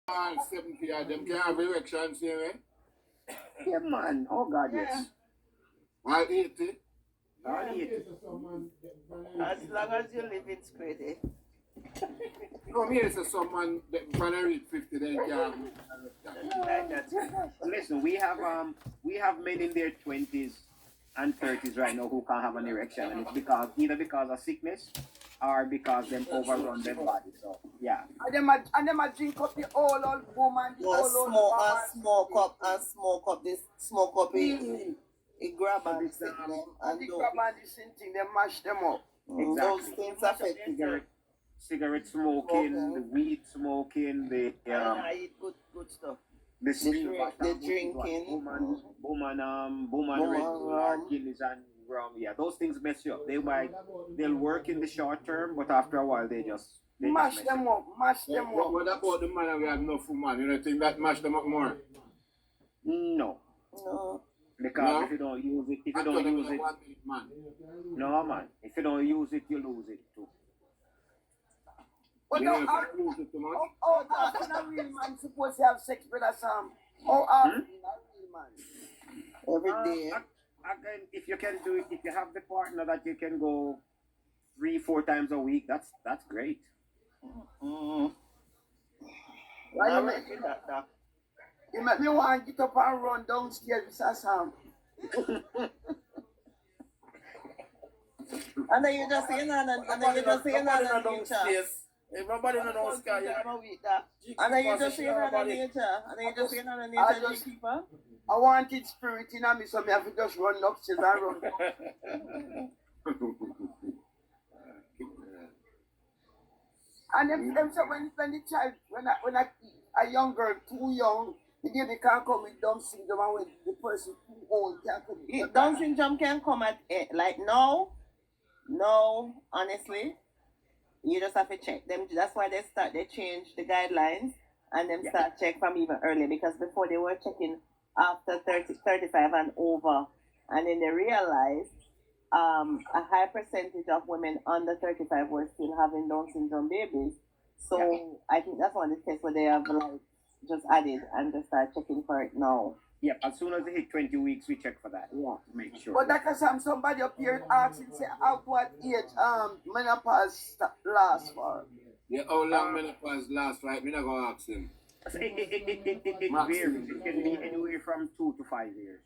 all 70 of them can have erections here, eh? Yeah, man. Oh, God, yes. All 80. All 80. As long as you live in square day. Come here, so someone that can reach 50, they can have Like that. Listen, we have men in their 20s and 30s right now who can't have an erection, and it's either because of sickness or because them overrun their body. So yeah. And them a drink up the old woman, the old Smoke up this smoke up it grab and sit them and the do. grab and the same thing, they mash them up. Those things affect Cigarette smoking, the weed smoking, the I eat good stuff. the drinking. Guinness and rum. Yeah, those things mess you up. They'll work in the short term, but after a while they Mash just them up, mash them up. What about the man we have enough for man? You don't think that mash them up more? No. No. Because No? if you don't use it, Man. no man. If you don't use it, you lose it too. But You no, know, if how you use it too much. often a real man supposed to have sex, Brother Sam? How often a real man? Every day. Again, if you can do it, if you have the partner that you can go 3-4 times a week, that's great. Why I you make reckon that. You make me want to get up and run downstairs, Mr. Sam. And then you just say no, and then you just say no, and downstairs. Everybody know those guys. And then you just say no, nature. And then you just say no, I nature, just- keeper. I wanted spirit in me, so I have to just run upstairs and run. And them so when the child, when a young girl too young, the baby can't come with Down syndrome, and when the person too old can't come with Down syndrome can come at like no, honestly. You just have to check them. That's why they change the guidelines and them start check from even earlier, because before they were checking after 35 and over, and then they realized a high percentage of women under 35 were still having Down syndrome babies. So I think that's one of the tests where they have like just added and just start checking for it now. Yeah, as soon as they hit 20 weeks, we check for that. Yeah. To make sure. But Dr. Sam, somebody up here asking, say, at what age menopause lasts for? Yeah, how long menopause lasts, right? Me not gonna ask him. So it varies. It can be anywhere from 2 to 5 years.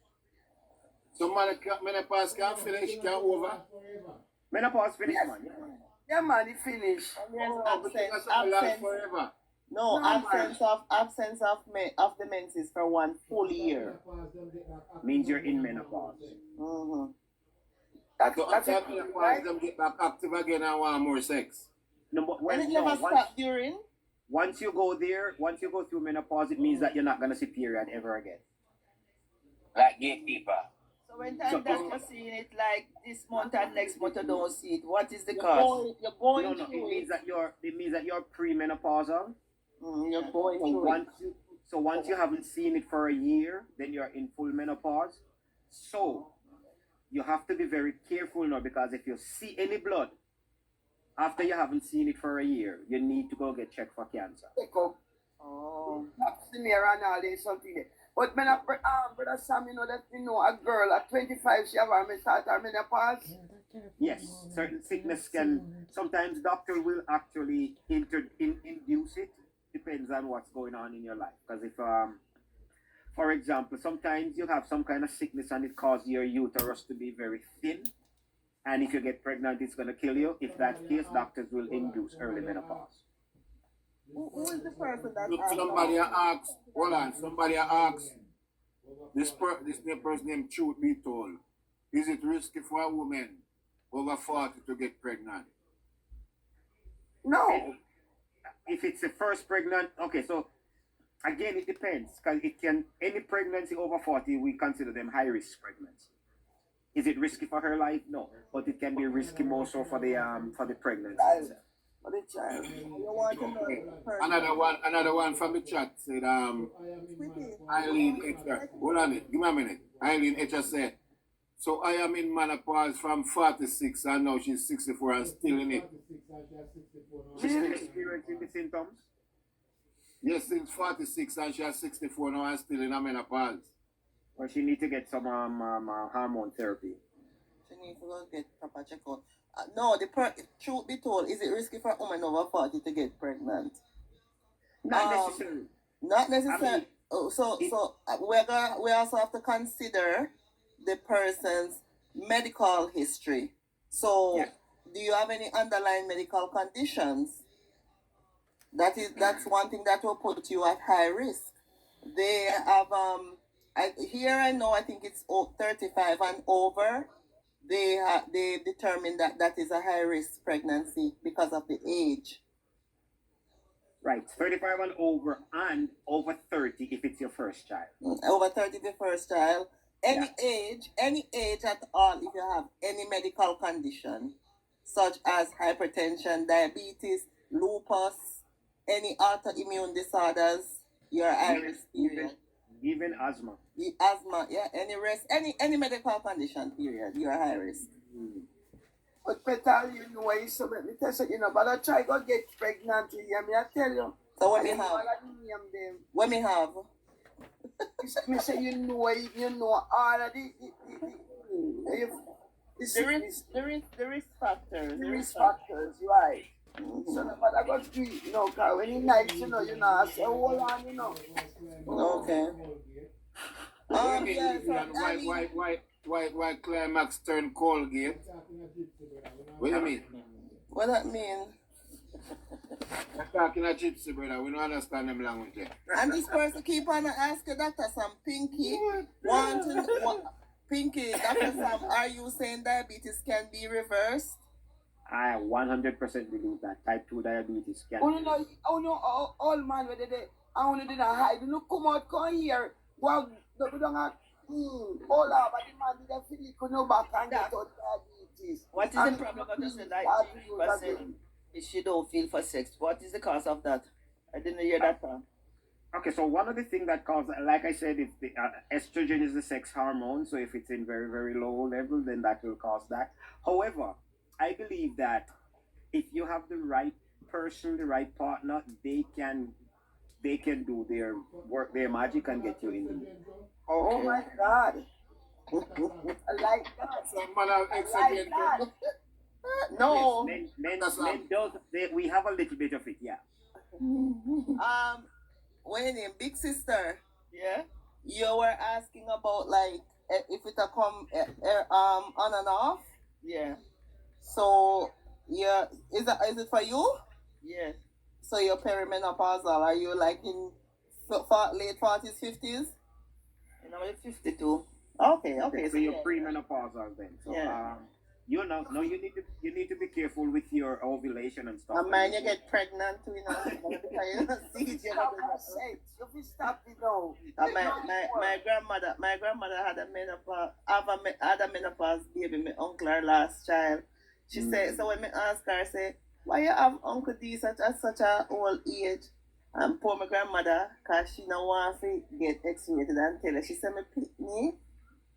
Some menopause can't finish, can't over. Menopause finish, Yes. man. Yeah. Yeah, man, it finished. And there's But that's not last forever. No, absence of the menses for 1 full year. Means you're in menopause. Mm-hmm. So after menopause, them get back active again and want more sex. No, but And it never stopped during. once you go through menopause, it means that you're not gonna see period ever again. Like gatekeeper. So when time that you're seeing it like this month and next month you don't see it, what is the cause? You're going No, through it means that you're premenopausal. You're going So through it. once you haven't seen it for a year, then you're in full menopause. So you have to be very careful now, because if you see any blood after you haven't seen it for a year, you need to go get checked for cancer. Take up. Oh. Smear and all this something there. But when Brother Sam, a girl at 25, she have start her menopause. Yes, certain sickness can, sometimes doctor will actually induce it. Depends on what's going on in your life. Because if, for example, sometimes you have some kind of sickness and it causes your uterus to be very thin. And if you get pregnant, it's going to kill you. If that's the case, doctors will induce early menopause. Who is the person that Somebody asks, hold on, somebody asks, this person named Truth Be Told, is it risky for a woman over 40 to get pregnant? No. If it's the first pregnant, okay, so again, it depends. Because any pregnancy over 40, we consider them high risk pregnancy. Is it risky for her life? No, but it can be risky more so for the pregnancy itself. For the child. you want to know the person? Another one from the chat said, Eileen H. Hold on it, give me a minute. Eileen H. said, so I am in menopause from 46 and now she's 64 and still in it. She's still experiencing the symptoms? Yes, since 46 and she's 64 now and still in a menopause. Or she need to get some hormone therapy. She needs to go get proper checkup. No, truth be told, is it risky for a woman over 40 to get pregnant? Not Um, necessarily. Not I necessarily. mean, We also have to consider the person's medical history. So, yes. do you have any underlying medical conditions? That's one thing that will put you at high risk. They have here I know I think it's 35 and over. They determine that that is a high risk pregnancy because of the age. Right. 35 and over 30 if it's your first child. Over 30 the first child. Any age at all, if you have any medical condition, such as hypertension, diabetes, lupus, any autoimmune disorders, you're high risk period. Even asthma. The asthma, yeah, any medical condition period, you're high risk. But Petal, you know, I so let me tell you, but I try to get pregnant, you hear me, I tell you. So what I me know have? all of them. What me have? Me say you know all of The risk factors. the risk factors, right? So no matter what you know, cause when you nice, I say, hold on, Okay. Yeah, so Why climax turn Colgate? What do you mean? what that mean? I'm talking a gypsy, brother. We don't understand them language there. And this person keep on asking Dr. Sam Pinky, Pinky, Dr. Sam, are you saying diabetes can be reversed? I 100% believe that type 2 diabetes can. All man, whether they, I only didn't hide. You come out, come here. Well, we don't have, all up, but the man didn't feel he could no back and get out diabetes. What is the problem about just like person if she don't feel for sex? What is the cause of that? I didn't hear that part. Okay, so one of the things that causes, like I said, if the estrogen is the sex hormone, so if it's in very, very low level, then that will cause that. However, I believe that if you have the right person, the right partner, they can do their work, their magic, and get you in the mood. Oh my God. I like that. Some man have I like excellent. that. No. Men That's all. we have a little bit of it, yeah. What your name? Big sister. Yeah? You were asking about like if it come on and off. Yeah. So yeah, is it for you? Yeah. So you're perimenopausal. Are you like in late 40s, 50s? And I'm 52. Okay. So you're premenopausal then. So Yeah. you need to be careful with your ovulation and stuff. And man, you get pregnant too, because you don't see it. Stop that sex. You will stop it now. And my grandmother had a menopause baby, my uncle, her last child. She said, so when me ask her, I say, why you have Uncle D at such a old age? And poor my grandmother, cause she don't want to get X-rated and tell her. She said, me pick me.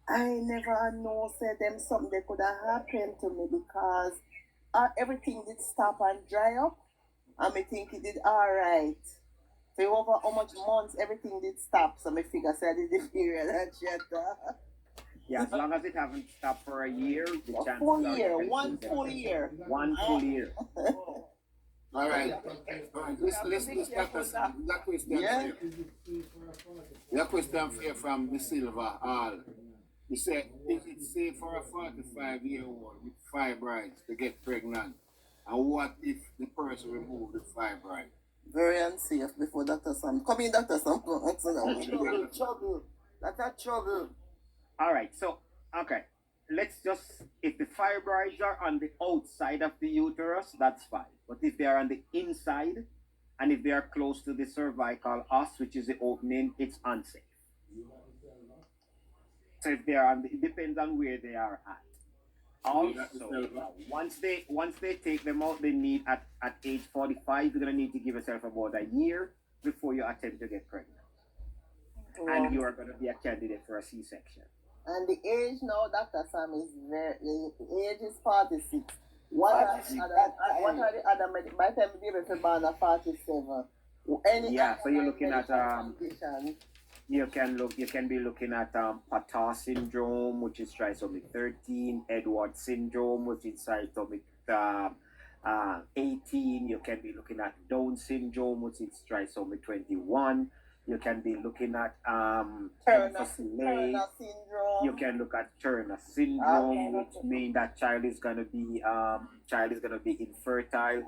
I never know said them something that could have happened to me because everything did stop and dry up. And me think it did alright. So over how much months everything did stop. So me figure said it did period and shit. Yeah, as long as it haven't stopped for a year, the chances Full are year, you can one get full pregnant. year. 1 full year. All right. Let's start that question. Yeah. That question here from the Silver Hall. He said, is it safe for a 45-year-old with fibroids to get pregnant? And what if the person removed the fibroid? Very unsafe before Dr. Sam. Come in, Dr. Sam. Trouble. That's a trouble. All right, so okay, let's just, if the fibroids are on the outside of the uterus, that's fine. But if they are on the inside, and if they are close to the cervical os, which is the opening, it's unsafe. So if they are on it depends on where they are at. Also, once they take them out, they need at age 45, you're gonna need to give yourself about a year before you attempt to get pregnant, and you are gonna be a candidate for a C-section. And the age now, Dr. Sam, is the age is 46. What are the other by the time the baby is born at 47? Any Yeah, so you're looking at underlying medical condition. you can be looking at Petal syndrome, which is trisomy 13, Edward syndrome, which is trisomy 18. You can be looking at Down syndrome, which is trisomy 21. You can be looking at Turner Turner. syndrome. You can look at Turner syndrome, which means that child is gonna be infertile.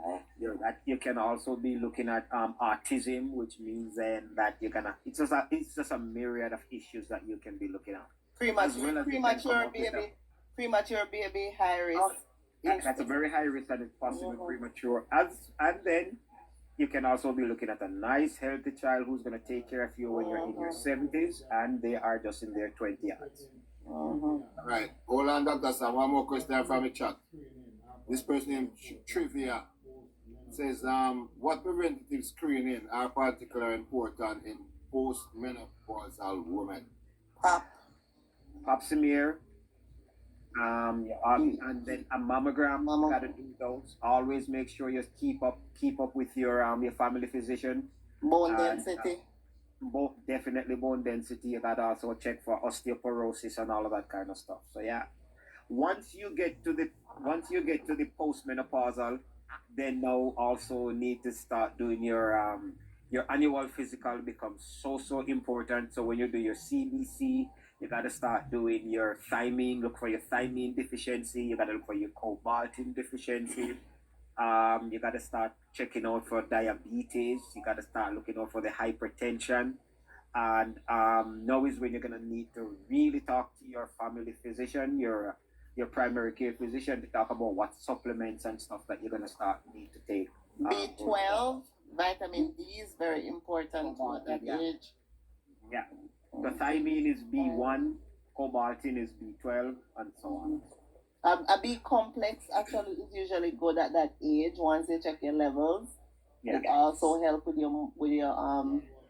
You can also be looking at autism, which means then that you're gonna it's just a myriad of issues that you can be looking at. As well as you can come up with Premature baby, high risk. that's a very high risk and it's possibly premature. And then you can also be looking at a nice healthy child who's gonna take care of you when you're in your 70s and they are just in their 20s. Right. Hold on, Dr. Sam. One more question from the chat. This person named Trivia says, what preventative screening are particularly important in postmenopausal women? Pap smear, and then a mammogram. You gotta do those. Always make sure you keep up with your family physician. Bone density. Definitely bone density. You gotta also check for osteoporosis and all of that kind of stuff. So yeah, once you get to the postmenopausal, then now also need to start doing your annual physical becomes so important. So when you do your CBC, you gotta start doing your thiamine. Look for your thiamine deficiency. You gotta look for your cobaltin deficiency. You gotta start checking out for diabetes. You gotta start looking out for the hypertension. And now is when you're gonna need to really talk to your family physician, your primary care physician, to talk about what supplements and stuff that you're gonna need to take. B12, vitamin D is very important at that age. Yeah. The thiamine is B1, cobaltin is B12, and so on. A B complex actually is usually good at that age once you check your levels. Yeah. It also helps with your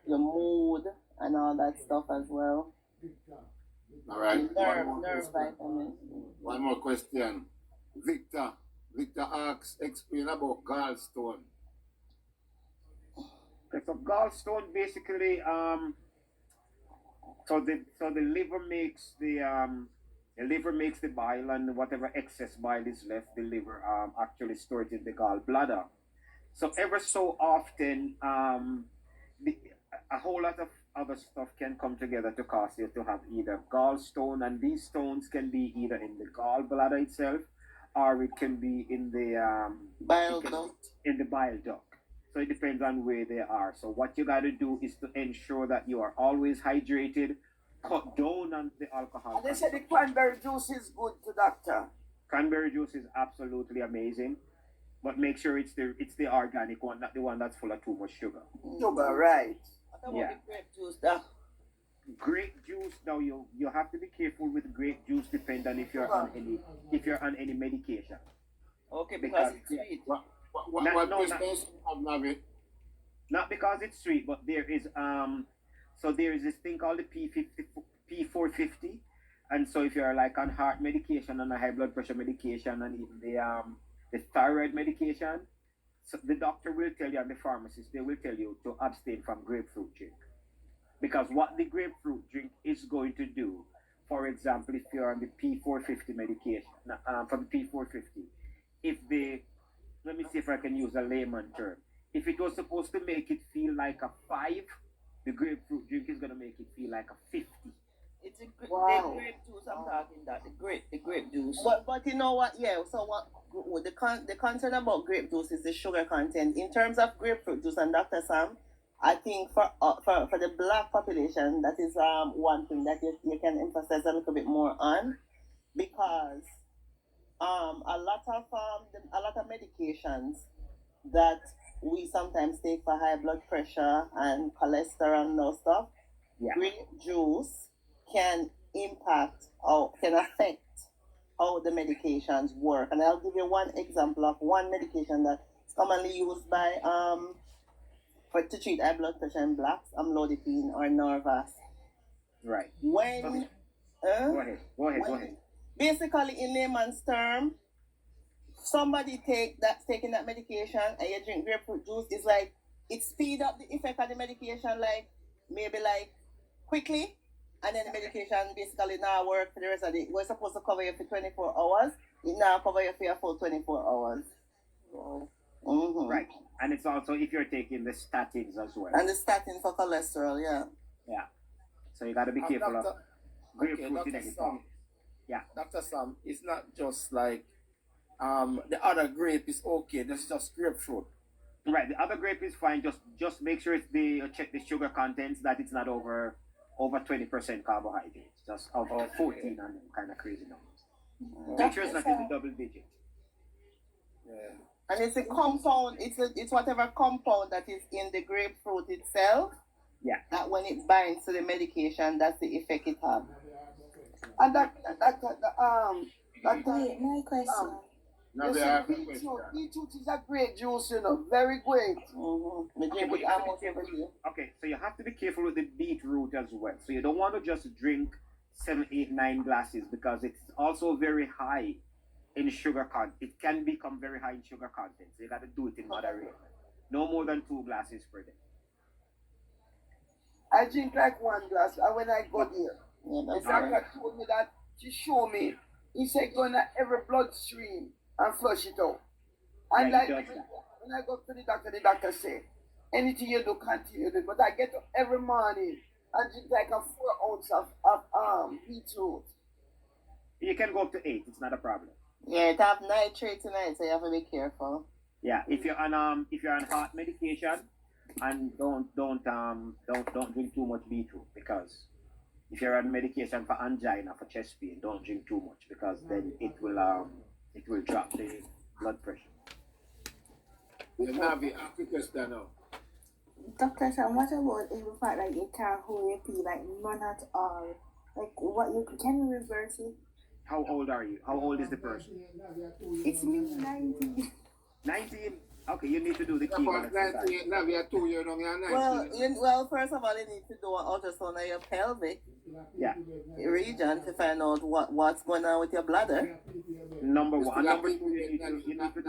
mood and all that stuff as well. All right. Nerve vitamin. One more question. Victor asks, explain about gallstone. Okay, so gallstone basically so the liver makes the bile, and whatever excess bile is left, the liver actually stores in the gallbladder. So ever so often a whole lot of other stuff can come together to cause you to have either gallstone, and these stones can be either in the gallbladder itself or it can be in the bile duct. In the bile duct. So it depends on where they are. So what you got to do is to ensure that you are always hydrated, cut down on the alcohol. And they say the cranberry juice is good to doctor. Cranberry juice is absolutely amazing, but make sure it's the organic one, not the one that's full of too much sugar. Sugar, right. What about the grape juice, doc? Grape juice, now you have to be careful with grape juice depending on if you're on any medication. Okay, because it's sweet. Not because it's sweet, but there is this thing called the P450, and so if you're like on heart medication and a high blood pressure medication and even the thyroid medication, so the doctor will tell you and the pharmacist they will tell you to abstain from grapefruit drink, because what the grapefruit drink is going to do, for example, if you're on the P450 medication, from the P450, let me see if I can use a layman term. If it was supposed to make it feel like a 5, the grapefruit drink is going to make it feel like a 50. It's the grape juice I'm talking about. The grape juice. But you know what? Yeah. So what the concern about grape juice is the sugar content. In terms of grapefruit juice, and Dr. Sam, I think for the black population, that is one thing that you can emphasize a little bit more on, because a lot of medications that we sometimes take for high blood pressure and cholesterol and those stuff, grape juice can affect how the medications work. And I'll give you one example of one medication that's commonly used by to treat high blood pressure in blacks, amlodipine or Norvas. Right. Go ahead. Basically, in layman's term, somebody taking that medication and you drink grapefruit juice is like it speed up the effect of the medication, like maybe like quickly, and then the medication basically now work for the rest of the. We're supposed to cover you for 24 hours. It now cover you for your full 24 hours. Wow. Mm-hmm. Right. And it's also if you're taking the statins as well. And the statin for cholesterol, yeah. Yeah. So you got to be careful of Doctor, grapefruit in Dr. everything. Sam. Yeah. Dr. Sam, it's not just like the other grape is okay. This is just grapefruit. Right. The other grape is fine. Just make sure it's check the sugar contents that it's not over 20% carbohydrates. Just out of 14 and kind of crazy numbers. Make sure it's not in the double digit. Yeah. And it's a compound. It's whatever compound that is in the grapefruit itself. Yeah. That when it binds to the medication, that's the effect it has. And that Wait, my question. Now you they see, have a question. beetroot is a great juice, you know, very great. Mm-hmm. The Okay, drink but it you have almost to be every day. Okay, so you have to be careful with the beetroot as well. So you don't want to just drink 7, 8, 9 glasses because it's also very high in sugar content. It can become very high in sugar content. So you got to do it in moderation. No more than 2 glasses per day. I drink like 1 glass, and when I go there, Yeah, the that's doctor right. told me that she showed me. He said go in every bloodstream and flush it out. And Yeah, like he does that. when I go to the doctor said, anything you do, continue to do. But I get up every morning and drink like a 4 ounce of beetroot. You can go up to 8. It's not a problem. Yeah, it have nitrate in it, so you have to be careful. Yeah, if you're on heart medication, and don't drink too much beetroot because if you're on medication for angina for chest pain, don't drink too much because then it will drop the blood pressure. We have the question now. Dr. Sam, what about if the fact that you can't hold your pee, like none at all? Like, what can you reverse it? How old are you? How old is the person? It's me, 19. 19. Okay, you need to do the Kegel About exercise. 98, now we are 2 years now, we are 19. Well, first of all, you need to do an ultrasound of your pelvic Yeah. region to find out what's going on with your bladder. Number You one. still have Number two, people you need that to do not the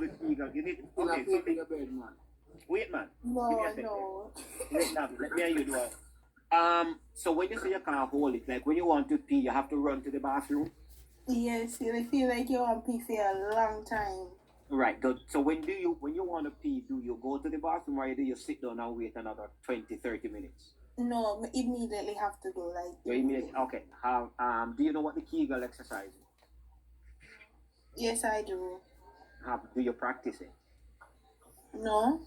Kegel. You need Still have okay. people in the bed, man. Wait, man. Give me No, a second. no. Wait, now, let me hear you do it. So when you say you can't hold it, like when you want to pee, you have to run to the bathroom. Yes, you feel like you want pee for a long time. Right, good. So when you want to pee, do you go to the bathroom or do you sit down and wait another 20, 30 minutes? No, immediately have to go, like. You immediately, okay. Do you know what the Kegel exercise is? Yes, I do. Do you practice it? No.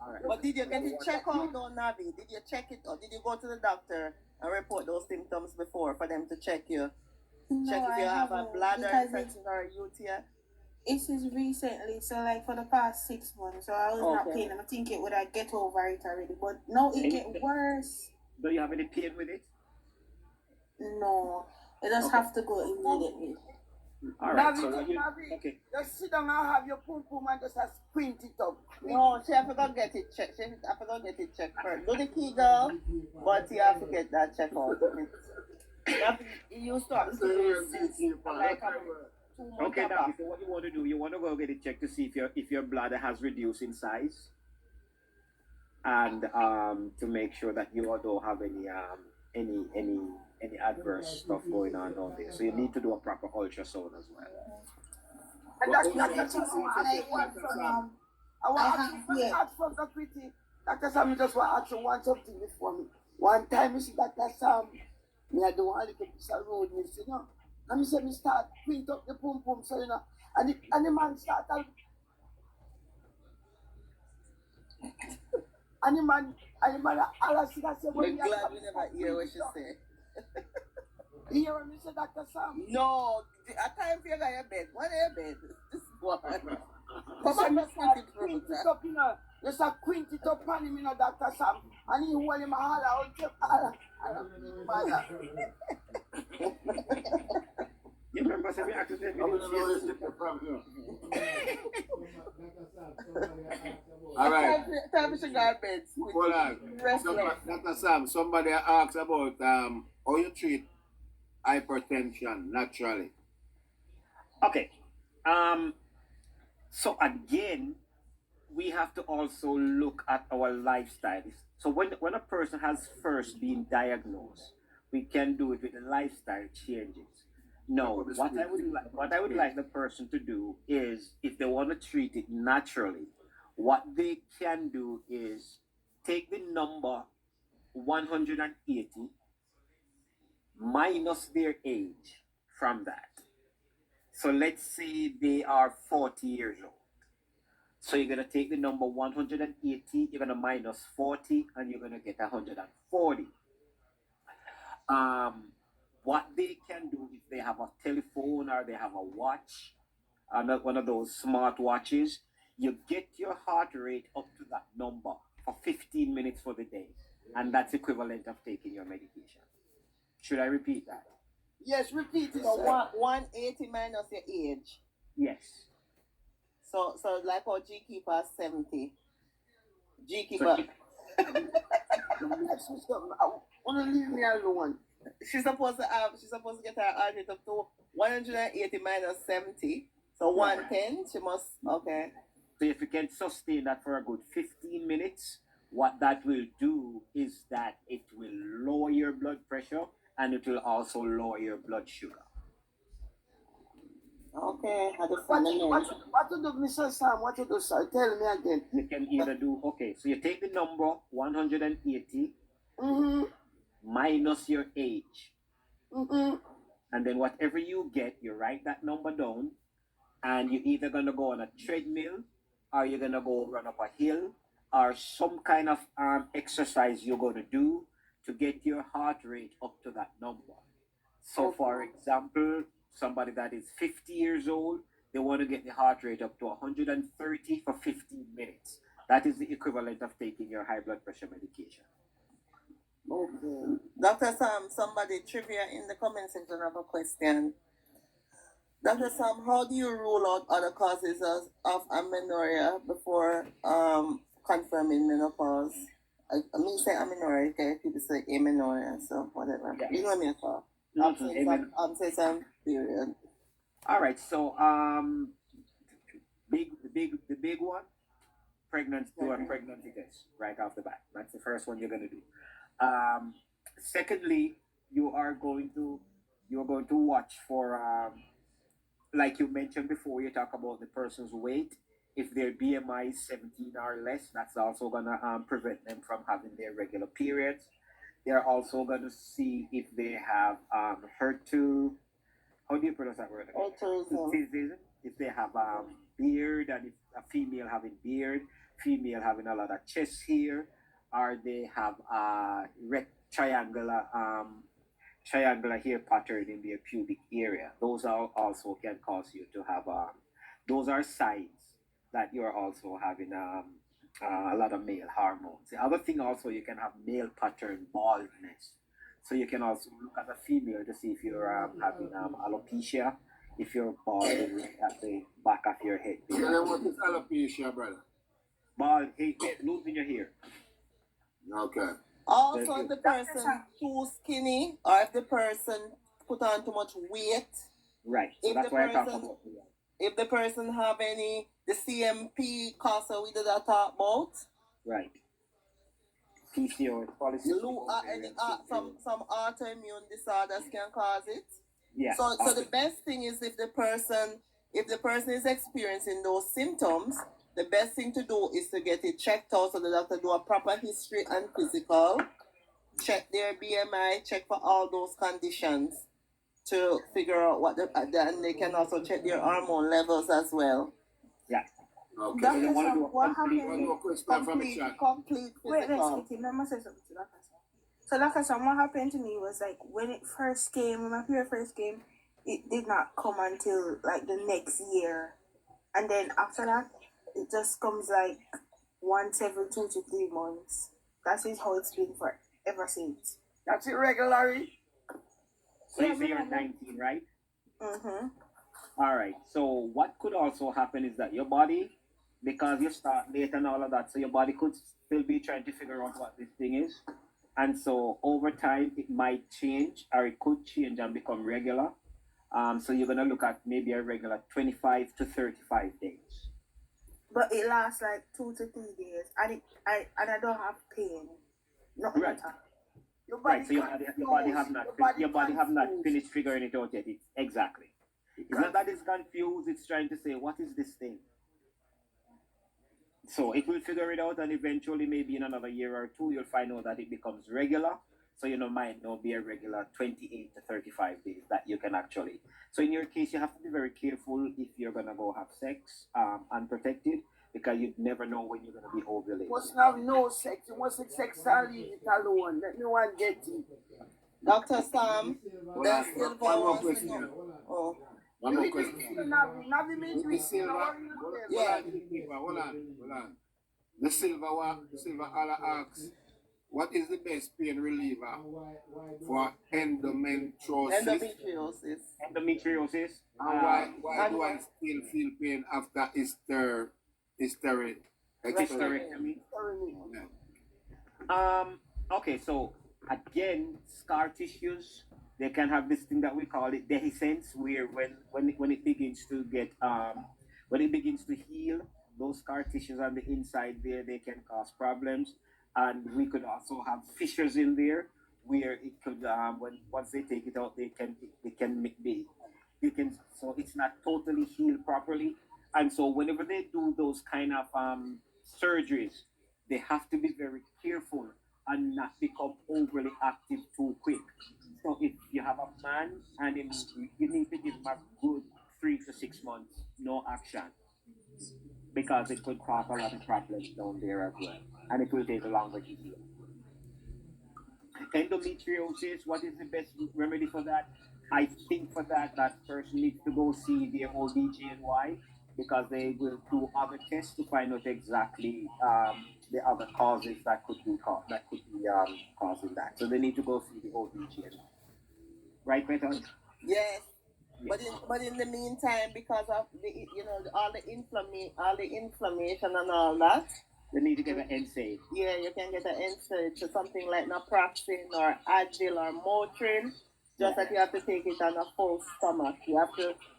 All right. But did you get it checked out though, Navi? Did you check it or did you go to the doctor and report those symptoms before for them to check you? No, Check if you I have a haven't, bladder because infection or a UTI? it is recently, so like for the past 6 months, so I was not Okay. paying. I think it would have get over it already, but now it get worse. Do you have any pain with it? No, I just Okay. have to go immediately. All right. Navi, So you, Navi, okay. just sit down and have your pum pum and just squint it up. No, she have to go get it checked. She have to go get it checked first. Do the Kegel, but you have to get that checked out. You used to have to do it like 2 months Okay, now back. so what you want to do, you want to go get it checked to see if your bladder has reduced in size, and to make sure that you don't have any adverse stuff going on down there. So you need to do a proper ultrasound as well. And that's not just I want have to here. ask from the pretty. Dr. Sam, just want to ask you one something before me. One time, you see Dr. Sam, me I do one little piece of road, you know. And me say me start print up the pum pum, so you know. And the man start and the man all see that say We're glad we never hear what she say. You hear what me say, Dr. Sam? No, a time for you got your bed. What your bed? This one. You say Come me on, start let's print put it up, you know. You start print it up on him, you know, Dr. Sam. And he hold him all out. You remember saying we accidentally I'm did gonna know CS? this is the problem. All right. Time for you got bed. Hold on. Restless. Dr. Sam, somebody asked about how you treat hypertension naturally. Okay. So again, we have to also look at our lifestyle. So when a person has first been diagnosed, we can do it with the lifestyle changes. No, what I would like the person to do is, if they want to treat it naturally, what they can do is take the number 180 minus their age from that. So let's say they are 40 years old. So you're gonna take the number 180, you're gonna minus 40, and you're gonna get 140. Um, what they can do, if they have a telephone or they have a watch, not one of those smart watches, you get your heart rate up to that number for 15 minutes for the day, and that's equivalent of taking your medication. Should I repeat that? Yes, repeat it, So sir. 180 minus your age. Yes. So like our G keeper 70. G So keeper. Yes, sister, I want to leave me alone. She's supposed to get her heart rate up to 180 minus 70. So 110. She must. Okay. So if you can sustain that for a good 15 minutes, what that will do is that it will lower your blood pressure and it will also lower your blood sugar. Okay. I just What, want to know. what to do, Mr. Sam? What to do, sir? Tell me again. You can either do, okay, so you take the number 180 Mm-hmm. minus your age, Mm-hmm. and then whatever you get, you write that number down, and you're either going to go on a treadmill, or you're going to go run up a hill, or some kind of exercise you're going to do to get your heart rate up to that number. So, for example, somebody that is 50 years old, they want to get the heart rate up to 130 for 15 minutes. That is the equivalent of taking your high blood pressure medication. Okay. Dr. Sam, somebody trivia in the comment section of a question. Dr. Sam, how do you rule out other causes of amenorrhea before confirming menopause? I mean, say amenorrhea, okay? People say amenorrhea, so whatever. Yeah. You know what I mean, so. Absence period. All right, so the big one, pregnancy, do a pregnancy test right off the bat. That's the first one you're gonna do. Secondly, you're going to watch for like you mentioned before, you talk about the person's weight. If their BMI is 17 or less, that's also gonna prevent them from having their regular periods. They're also gonna see if they have HER2. How do you pronounce that word? Autism. If they have beard, and if a female having beard, female having a lot of chest hair, or they have triangular hair pattern in their pubic area. Those are also can cause you to have those are signs that you're also having a lot of male hormones. The other thing also, you can have male pattern baldness. So you can also look at a female to see if you're having alopecia, if you're bald at the back of your head. So then what is alopecia, brother? Bald, hey, losing your hair. Okay. Also, if the person too skinny, or if the person put on too much weight, Right. So if that's the why I talk person- about. if the person have the CMP cause we did not talk about, Right. PCO, some autoimmune disorders can cause it. Yeah. So the best thing is if the person is experiencing those symptoms, the best thing to do is to get it checked out, so the doctor do a proper history and physical, check their BMI, check for all those conditions to figure out and they can also check their hormone levels as well. Yeah. Okay. Dr. So Sam, what One happened? more question from the chat. Complete Wait, physical. let's get it. Let me say something to Dr. Sam. So, Dr. Sam, what happened to me was like when my period first came, it did not come until like the next year. And then after that, it just comes like once every 2 to 3 months. That is how it's been for ever since. That's irregular. So you say you're 19, right? Mm-hmm. All right. So what could also happen is that your body, because you start late and all of that, so your body could still be trying to figure out what this thing is. And so over time, it might change, or it could change and become regular. So you're going to look at maybe a regular 25 to 35 days. but it lasts like 2 to 3 days, and I don't have pain. Nothing Right. at all. Your body Right, so your body have not confused. finished figuring it out yet. Exactly. It's not that it's confused. It's trying to say, what is this thing? So it will figure it out, and eventually, maybe in another year or two, you'll find out that it becomes regular. So might not be a regular 28 to 35 days that you can actually. So in your case, you have to be very careful if you're gonna go have sex unprotected, because you never know when you're gonna be ovulating. Must have no sex. You must have sex and leave it alone. Let me one get it. Dr. Sam, Hold the on, silver one more wants to question. know. Oh, One more question. Navi means The silver, Yeah. hold on. The silver Allah asks, what is the best pain reliever for endometriosis? Endometriosis. Endometriosis. And why do I still feel pain after hysterectomy? Hysterectomy. Yeah. Okay, so again, scar tissues, they can have this thing that we call it dehiscence, where when it begins to get when it begins to heal, those scar tissues on the inside there, they can cause problems. And we could also have fissures in there, where it could when once they take it out, they can make be you can so it's not totally healed properly. And so whenever they do those kind of surgeries, they have to be very careful and not become overly active too quick. So if you have a man and you need to give him a good 3 to 6 months, no action, because it could cause a lot of problems down there as well, and it will take longer to heal. Endometriosis, what is the best remedy for that? I think for that person needs to go see their OBGYN, because they will do other tests to find out exactly the other causes that could be causing that. So they need to go see the OBGYN. Right, Petal? Yes. Yes. But in the meantime, because of the all the inflammation and all that, They need to get an NSAID. yeah, you can get an NSAID to something like naproxen or Advil or Motrin. Just that you have to take it on a full stomach.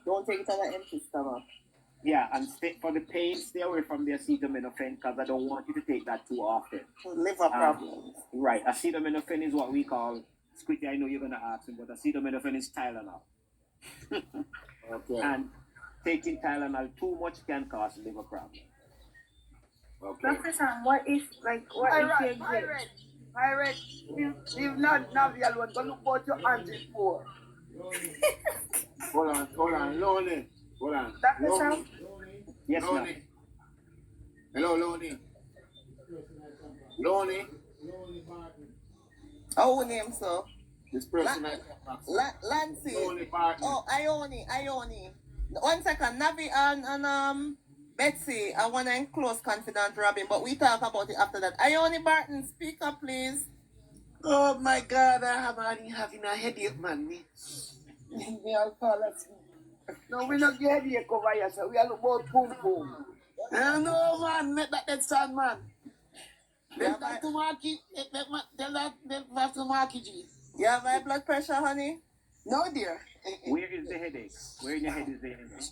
Don't take it on an empty stomach. Yeah, and for the pain, stay away from the acetaminophen, because I don't want you to take that too often. Liver problems. Right, acetaminophen is what we call, Squitty, I know you're going to ask him, but acetaminophen is Tylenol. Okay. And taking Tylenol too much can cause liver problems. Okay. Dr. Sam, what if Pirate, leave not Navi alone. Go look what your auntie for. Hold on, Lonnie. Hold on. Dr. Sam? Yes, ma'am. Lonnie. Hello, Lonnie. Lonnie. Oh, name so. This person I Lancy. Lonnie Barton. Oh, Ione. 1 second, Navi and Betsy, I want to in close confidant Robin, but we talk about it after that. Ione Barton, speak up, please. Oh my God, I'm having a headache, man. Me all fall asleep. No, we not get here cover here, so we are about boom boom. I know, man. Make that sound, man. Yeah, Them have to mark it. Them have to mark it. You have high blood pressure, honey? No, dear. Where is the headache? Where in your head is the headache?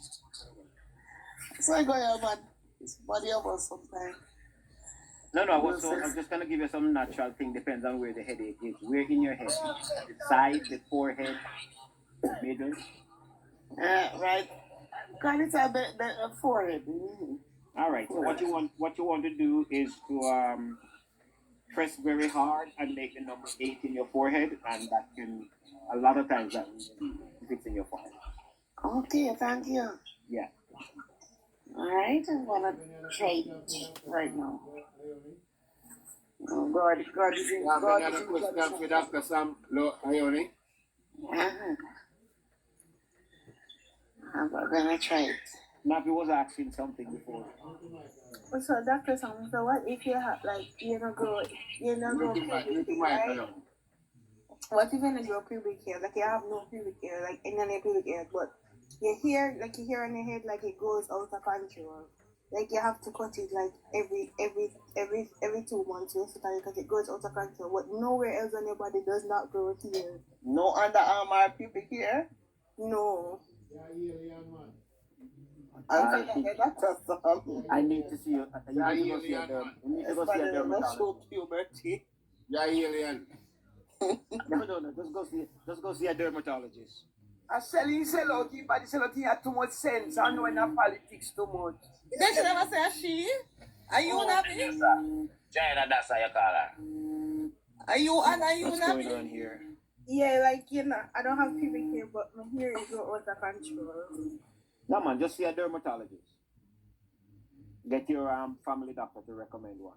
So I go here, man. It's body about sometimes. No, I was just going to give you some natural thing. Depends on where the headache is. Where in your head? The side, the forehead, the middle? Right. Call it a forehead. All right. So what you want to do is to press very hard and make the number 8 in your forehead, and that can a lot of times that fix in your forehead. Okay, thank you. Yeah. All right, I'm gonna try it right now. Oh, God is in. You have God any is other in question for control. Dr. Sam Ione? I'm gonna try it. Navi was asking something before. So, Dr. Sam, so what if you have, like, you're not grow pubic hair, right? What if you not grow pubic hair? Like, you have no pubic hair, like, any of your pubic hair, but your hair on your head, like, it goes out of control. Like, you have to cut it, like, every 2 months, basically, because it goes out of control. But nowhere else on your body does not grow hair. No underarm or pubic hair? No. And so Dr. Sam. I need to see you. You Yeah, need to go see a alien man. you need to go see a Especially not dermatologist. show puberty. Yeah, alien. No. Just go see a dermatologist. I sell out, but sell out have too much sense. I know in the politics too much. They should never say a she. Are you happy? China, that's how you call her. Are you What's happy? going on here? Yeah, like I don't have pubic hair, but my hair is not under control. No man, just see a dermatologist. Get your family doctor to recommend one.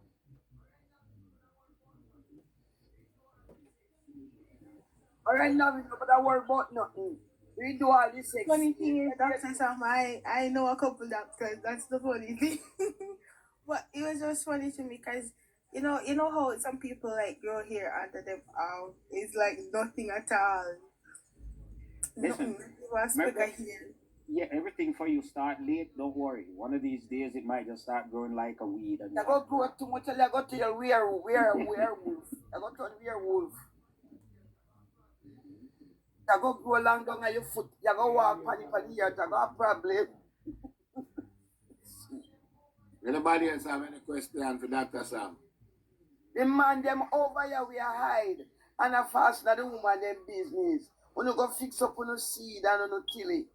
All right, now we know about worry about nothing. We do all this sex. Funny thing is, Dr. Sam, I know a couple doctors. That's the funny thing. But it was just funny to me because you know how some people like grow hair under them arm. It's like nothing at all. Listen, Nothing. You want to remember- speak a hair. Yeah, everything for you start late, don't worry. One of these days it might just start growing like a weed. And You go grow too much, you go to your werewolf. You go turn werewolf. You go grow long down on your foot. You go walk on the earth. You go have problem. Anybody else have any question for Dr. Sam? The man them over here we hide. And a fast na the woman them business. When you go fix up on the seed and on the tilly.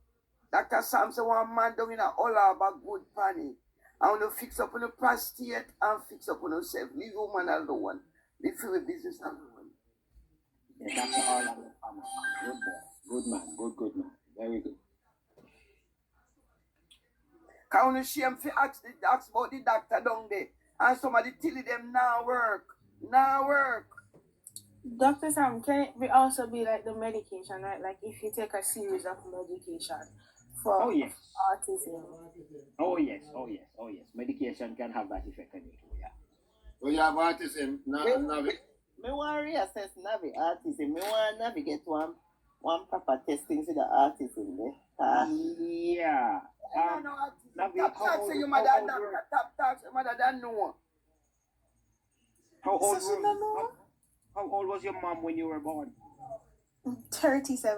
Dr. Sam say one man down in a all about good panny. And when you fix up on the prostate and fix up on yourself. Leave woman alone. Leave your business alone. yeah, that's all of it. Good boy. Good man. Good man. Very good. Can you shame for ask about the doctor down there? And somebody tell them now work. Now work. Dr. Sam, can it also be like the medication, right? Like if you take a series of medication for Oh yes. autism. Oh yes. Medication can have that effect on you too, yeah. So you have autism, Navi. Me want to reassess Navi autism. Me want Navi get one proper testing for the autism. Yeah. Navi, Top tax your mother doctor. Top tax your mother than no one. How old So she don't know? how old was your mom when you were born? 37.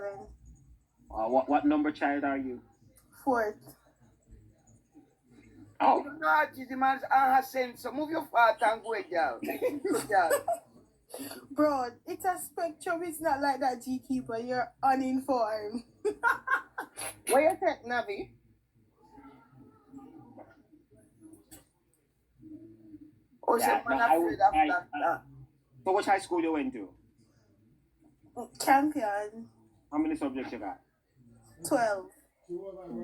What number child are you? 4th. Oh, You don't know autism and her sense. So move your fat and go, girl. Girl. Bro, it's a spectrum. It's not like that, G Keeper. You're uninformed. Where you take Navi? Oh, yeah. say, man, No, afraid of that. So which high school you went to? Champion. How many subjects you got? 12.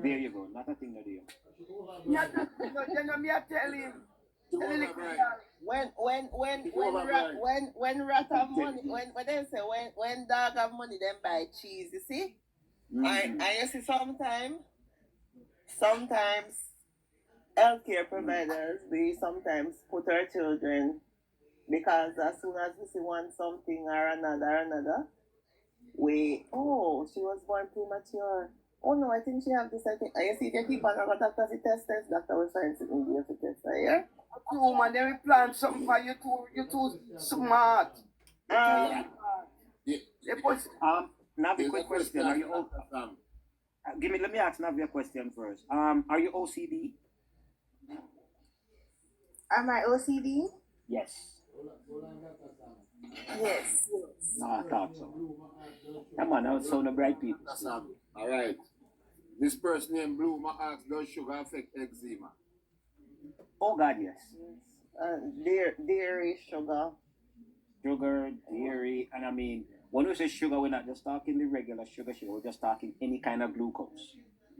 There you go. Not a thing to do. You know me, I tell him. Tell him, When rat have money, when they say when dog have money, then buy cheese. You see, and you see sometimes healthcare providers we sometimes put our children because as soon as we see one something or another, she was born premature. Oh no, I think she have this. I think. And you see, if you keep on about doctor to test, doctor will find something here to test. Yeah. woman, then we plan something for you too smart. Yeah. Navi, quick question. Are you let me ask Navi a question first. Are you OCD? Am I OCD? Yes. Yes. No, I thought so. Come on, now so the bright people. All right. This person named Blue asked, does sugar affect eczema? Oh God, yes. Dairy, sugar. Sugar, dairy, and I mean, when we say sugar, we're not just talking the regular sugar, we're just talking any kind of glucose.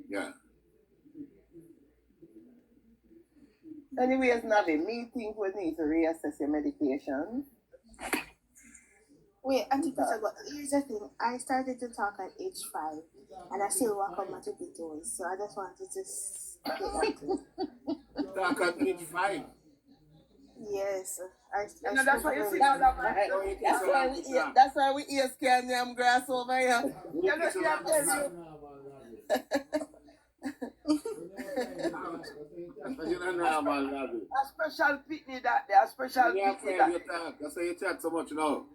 Yeah. Anyways, Navi, me think we need to reassess your medication. Wait, Auntie Peter, but here's the thing. I started to talk at age 5, and I still walk on my tippy toes. So I just wanted to get that to Talk at age 5. Yes. I That's why you see that. all that man. That's why we ear scan them grass over here. You know, see, I tell you. You don't know about Navi. A special pitney that there, a special Yeah, pitney that. you talk. That's why you chat so much now.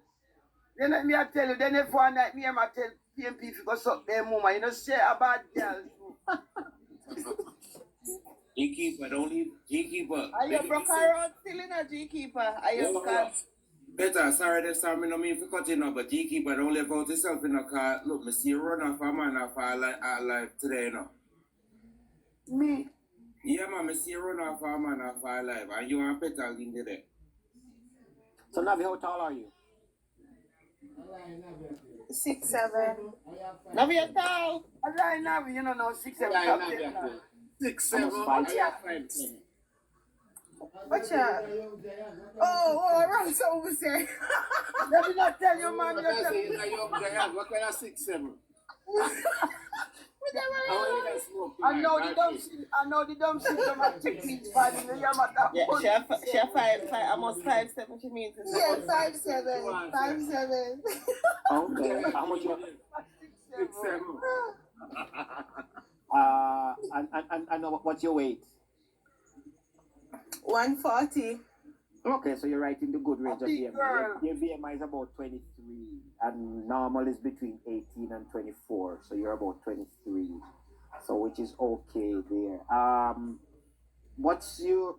Then let me I tell you, then if one night me and I tell PMP if you go suck their mama, you know, say a bad girl. G-Keeper, don't leave. G-Keeper. Are you broke around still in a G keeper? Are you because Better, sorry, that's something I don't mean for cutting up, but G-Keeper, don't live out yourself in the car. Look, me see you run off a man off our life today, you know. Me, Yeah, man, me see you run off a man off our life, and you and Petal in there. So Navi, how tall are you? 6'7". now you're tall. I lie now, you know, now 6, 7, Yeah, top not 10. that now. good. 6, 7, Almost I five. have 5, 10. What's your? Oh, wrong so over there. Let me not tell you, man. What You can I tell say? me. You're young, what kind of 6, 7? I want you to smoke I tonight, know the that's dumb it. shit. I know the dumb shit. I'm gonna take me bad. You know, you're my top Yeah, one. she have five, almost 5'7". She means it's Yeah, about 5'7". 5'7". Okay. How much you? 6, 7. And what's your weight? 140. Okay, so you're right in the good range of big BMI. girl. Your BMI is about 23, and normal is between 18 and 24. So you're about 23, so which is okay there. What's your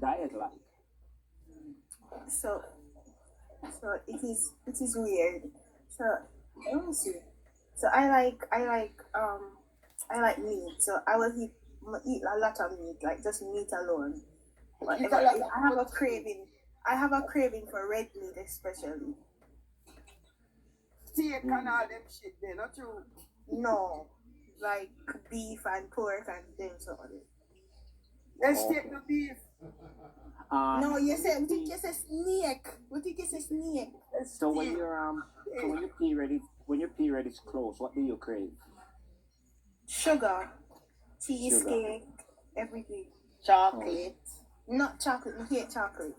diet like? So it is weird. So let me see. So I like meat. So I will eat a lot of meat, like just meat alone. But Eat a lot of I have a craving. I have a craving for red meat, especially. Steak and all them shit there, not true. No, like beef and pork and things like that. Let's take the beef. No, you say what you say snake? What you say snake? Let's So when steak. you're so when your period is close, what do you crave? Sugar, cheesecake, Sugar. everything. chocolate. Not chocolate. I hate chocolate.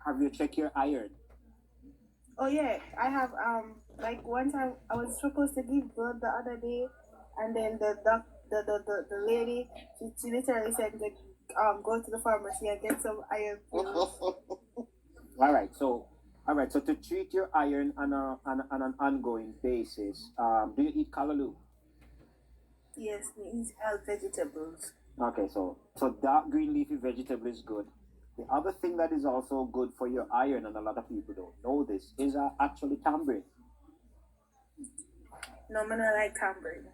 Have you checked your iron? Oh yeah, I have like one time I was supposed to give blood the other day, and then the lady she literally said to go to the pharmacy and get some iron pills. All right, so to treat your iron on an ongoing basis, do you eat callaloo? Yes, we eat health vegetables. Okay, so dark green leafy vegetable is good. The other thing that is also good for your iron, and a lot of people don't know this, is actually tamarind. No, I'm not like tamarind.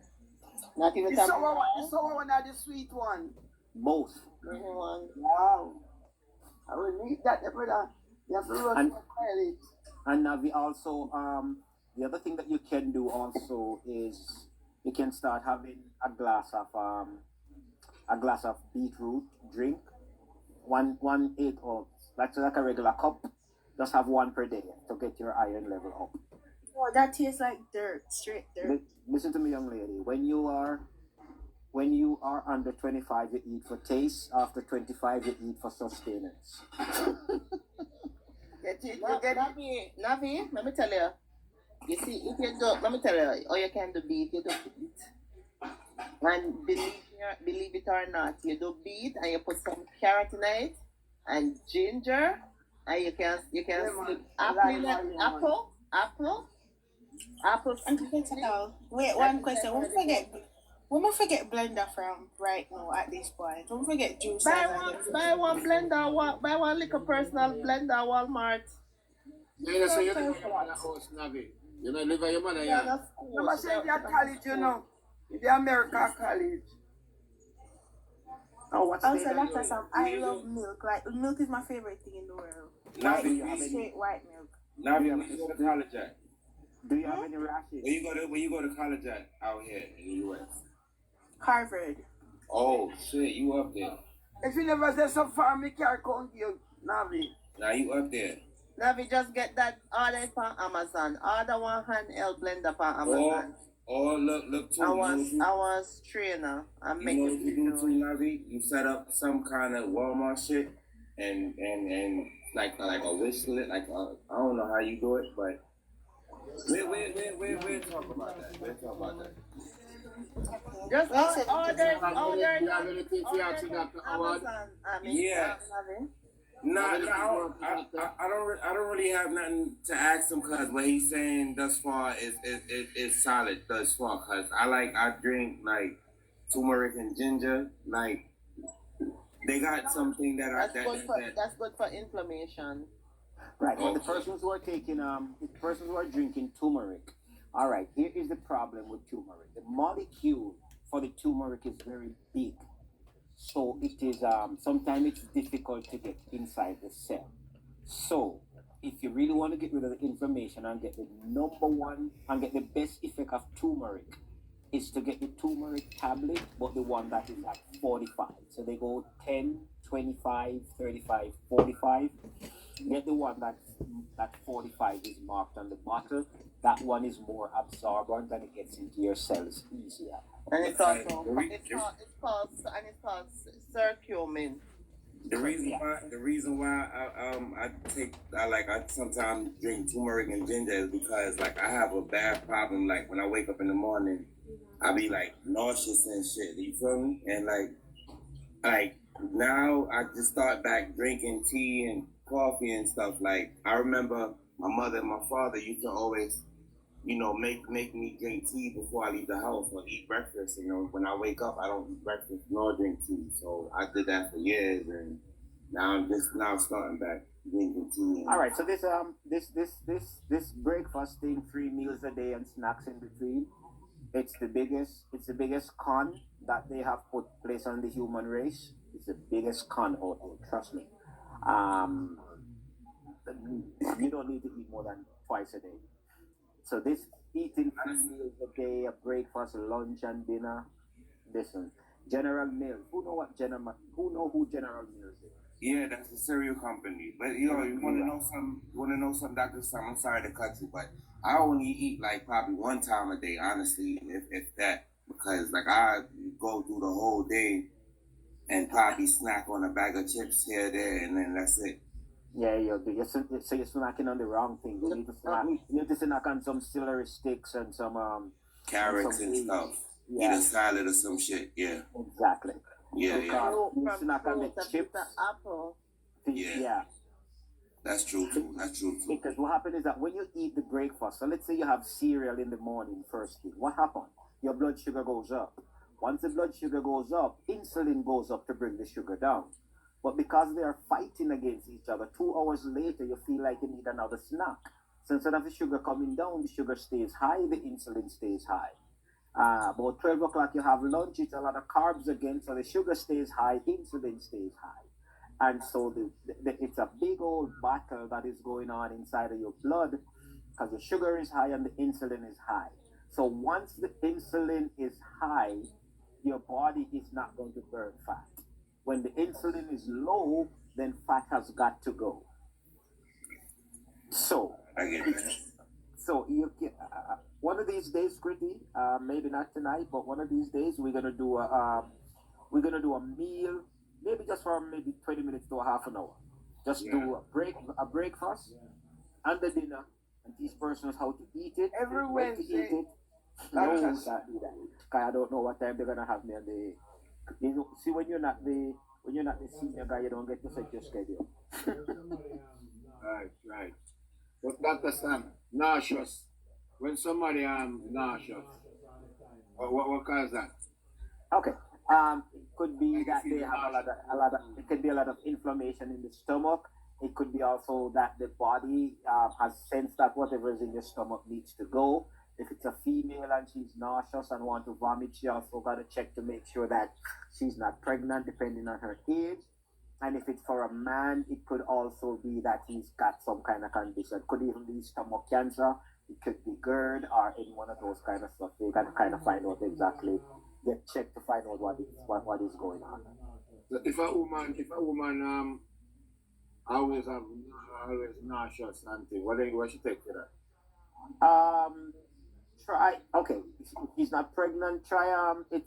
Not even The sour one or the sweet one. Both. Wow. I will need that, brother. You have to run And- for it. And now we also the other thing that you can do also is you can start having a glass of beetroot drink, 1/8 ounce, like a regular cup. Just have one per day to get your iron level up. Oh, that tastes like dirt, straight dirt. Listen to me, young lady. When you are under 25, you eat for taste. After 25, you eat for sustenance. Get it, you get it. Navi, let me tell you. You see, if you do, let me tell you, all you can do beat, you do beat. And believe it or not, you do beat and you put some carrot in it and ginger, and you can Lemon. slip Lemon. apple. Wait, one question. When we forget blender from right now at this point, when we forget juice. Buy one blender, buy one little personal blender at Walmart. You know, so you live in your mother's house, Navi. You know, live in your mother, yeah. Remember saying you're college, you know. The America college. Oh, what's Also, the that's some. I love milk. Like milk is my favorite thing in the world. Navi, do you have any? Straight white milk. Navi, where you go to college at? Do you have any rashes? Where you go to college at out here in the US? Harvard. Oh shit, you up there? If you never say so far, me can't count you, Navi. Now you up there? Navi, just get that order on Amazon. Order one handheld blender on Amazon. Or look too. I want strainer. I'm You know what making you do too, Navi? You set up some kind of Walmart shit and like a wish list, like I don't know how you do it, but we'll talk about that. We'll talk about that. Just order You have anything to ask Dr. Howard? Amazon. Yeah. Navi. I don't really have nothing to ask him because what he's saying thus far is solid thus far. Cause I drink like turmeric and ginger, like they got something that are That's good for inflammation. Right. But the persons who are taking the persons who are drinking turmeric, all right, here is the problem with turmeric. The molecule for the turmeric is very big. So it is sometimes it's difficult to get inside the cell. So if you really want to get rid of the inflammation and get the number one and get the best effect of turmeric, is to get the turmeric tablet, but the one that is at 45. So they go 10, 25, 35, 45. Get the one that 45 is marked on the bottle. That one is more absorbent and it gets into your cells easier. And it's also it's called curcumin. The reason why I sometimes drink turmeric and ginger is because like I have a bad problem. Like when I wake up in the morning, I be like nauseous and shit. You feel me? And like now I just start back drinking tea and coffee and stuff. Like I remember my mother and my father used to always, make me drink tea before I leave the house or eat breakfast. When I wake up, I don't eat breakfast nor drink tea. So I did that for years, and now I'm just now starting back drinking tea. All right. So this breakfast thing, 3 meals a day and snacks in between. It's the biggest con that they have put place on the human race. It's the biggest con out there. Trust me. Um, you don't need to eat more than twice a day. So this eating 3 meals a day, a breakfast, lunch, and dinner. Listen, General Mills. Who know who General Mills is? Yeah, that's the cereal company. But you want to know something? You want to know something, Dr. Sam? I'm sorry to cut you, but I only eat like probably one time a day, honestly, if that, because like I go through the whole day and probably snack on a bag of chips here, there, and then that's it. Yeah, so you're snacking on the wrong thing. You need to snack on some celery sticks and some carrots and stuff. Yeah. Eat a salad or some shit. Yeah. Exactly. Yeah, You snack on the chips. Apple. Yeah. That's true too. Because what happens is that when you eat the breakfast, so let's say you have cereal in the morning first thing, what happens? Your blood sugar goes up. Once the blood sugar goes up, insulin goes up to bring the sugar down. But because they are fighting against each other, 2 hours later, you feel like you need another snack. So instead of the sugar coming down, the sugar stays high, the insulin stays high. About 12 o'clock, you have lunch, it's a lot of carbs again, so the sugar stays high, insulin stays high. And so it's a big old battle that is going on inside of your blood because the sugar is high and the insulin is high. So once the insulin is high, your body is not going to burn fat. When the insulin is low, then fat has got to go. So, I get it. So one of these days, Gritty, maybe not tonight, but one of these days we're gonna do a meal, maybe just for maybe 20 minutes to a half an hour. Just do a breakfast and the dinner, and teach persons how to eat it. Every when to Wednesday. eat it. No, can't do that. Cause I don't know what time they're gonna have me on the. See, when you're not the senior guy, you don't get to set your schedule. Right. But Dr. Sam, nauseous. When somebody nauseous, what causes that? Okay. It could be that they have it could be a lot of inflammation in the stomach. It could be also that the body has sensed that whatever is in your stomach needs to go. If it's a female and she's nauseous and want to vomit, she also got to check to make sure that she's not pregnant, depending on her age. And if it's for a man, it could also be that he's got some kind of condition. It could even be stomach cancer. It could be GERD or any one of those kind of stuff. They got to kind of find out exactly, get checked to find out what is going on. So if a woman always nauseous and thing, what she take for that? Try, okay, if he's not pregnant, try it.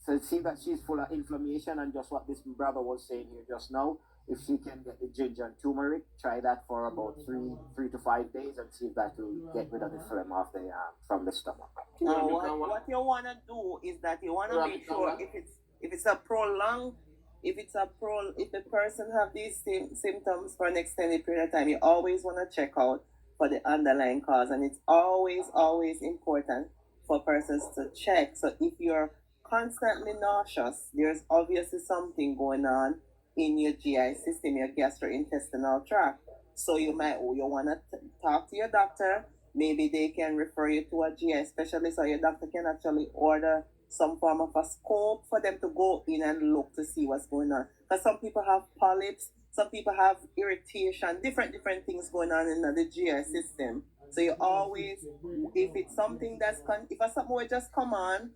So it seems that she's full of inflammation, and just what this brother was saying here just now, if she can get the ginger and turmeric, try that for about 3 to 5 days and see if that will get rid of the phlegm off from the stomach. What you wanna do is that you wanna make sure if the person have these symptoms for an extended period of time, you always wanna check out for the underlying cause, and it's always important for persons to check. So if you're constantly nauseous, there's obviously something going on in your GI system, your gastrointestinal tract. So you wanna talk to your doctor. Maybe they can refer you to a GI specialist, or your doctor can actually order some form of a scope for them to go in and look to see what's going on. Because some people have polyps, some people have irritation, different things going on in the GI system. So you always, if it's something if it's something will just come on,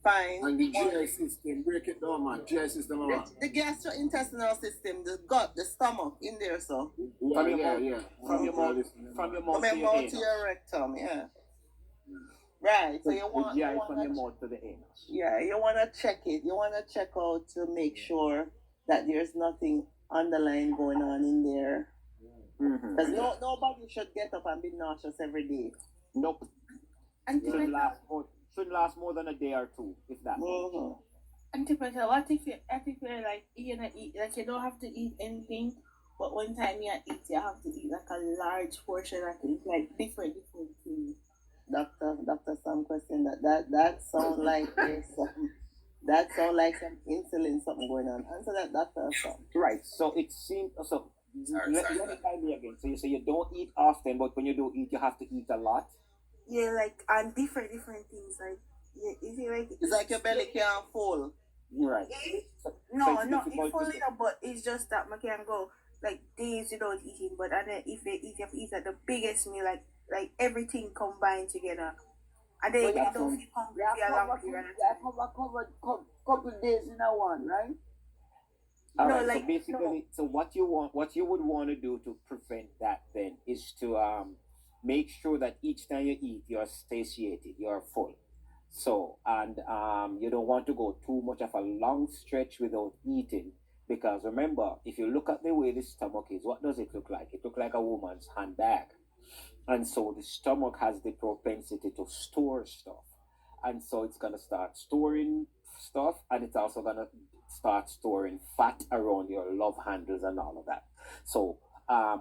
fine. And the GI system, break it down, man. GI system, man. The gastrointestinal system, the gut, the stomach in there, so. From your mouth, from your mouth From your to your mouth anus. to your rectum, yeah. Right, so you The want, GI from your mouth to the anus. yeah, you want to check it. You want to check out to make sure that there's nothing underlying going on in there. Because nobody should get up and be nauseous every day. Nope. And Shouldn't last more than a day or two, if that. And typical, what if you're like you're gonna eat, like you don't have to eat anything, but one time you eat, you have to eat like a large portion, like different things. Doctor, some question that sound like that sound like some insulin something going on. Answer that, doctor. Right. So it seems so. Let me try me again. So you say you don't eat often, but when you do eat, you have to eat a lot. Yeah, like and different things. Like is it like it's like your belly can't full. Right. No, it's full enough, but it's just that I can go like days without eating. But and then if they eat, you have to eat at the biggest meal, like everything combined together. And then you don't feel hungry for a long period of time. Couple days in a one, right? All right, so basically, so what you would want to do to prevent that then is to make sure that each time you eat, you're satiated, you're full. So, and you don't want to go too much of a long stretch without eating, because remember, if you look at the way the stomach is, what does it look like? It looks like a woman's handbag. And so the stomach has the propensity to store stuff. And so it's going to start storing stuff, and it's also going to start storing fat around your love handles and all of that. So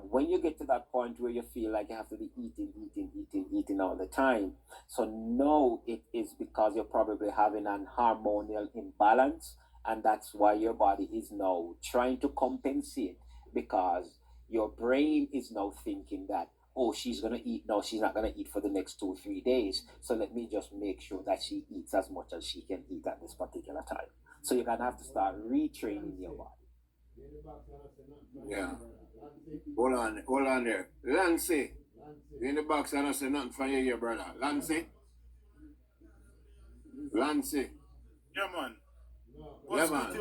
when you get to that point where you feel like you have to be eating all the time, so no, it is because you're probably having an hormonal imbalance, and that's why your body is now trying to compensate, because your brain is now thinking that, oh, she's going to eat now, she's not going to eat for the next 2-3 days, so let me just make sure that she eats as much as she can eat at this particular time. So you're going to have to start retraining your body. Yeah. Hold on there. Lancey, you in the box, I don't say nothing for you here, brother. Lancey? Yeah, man. Yeah, man.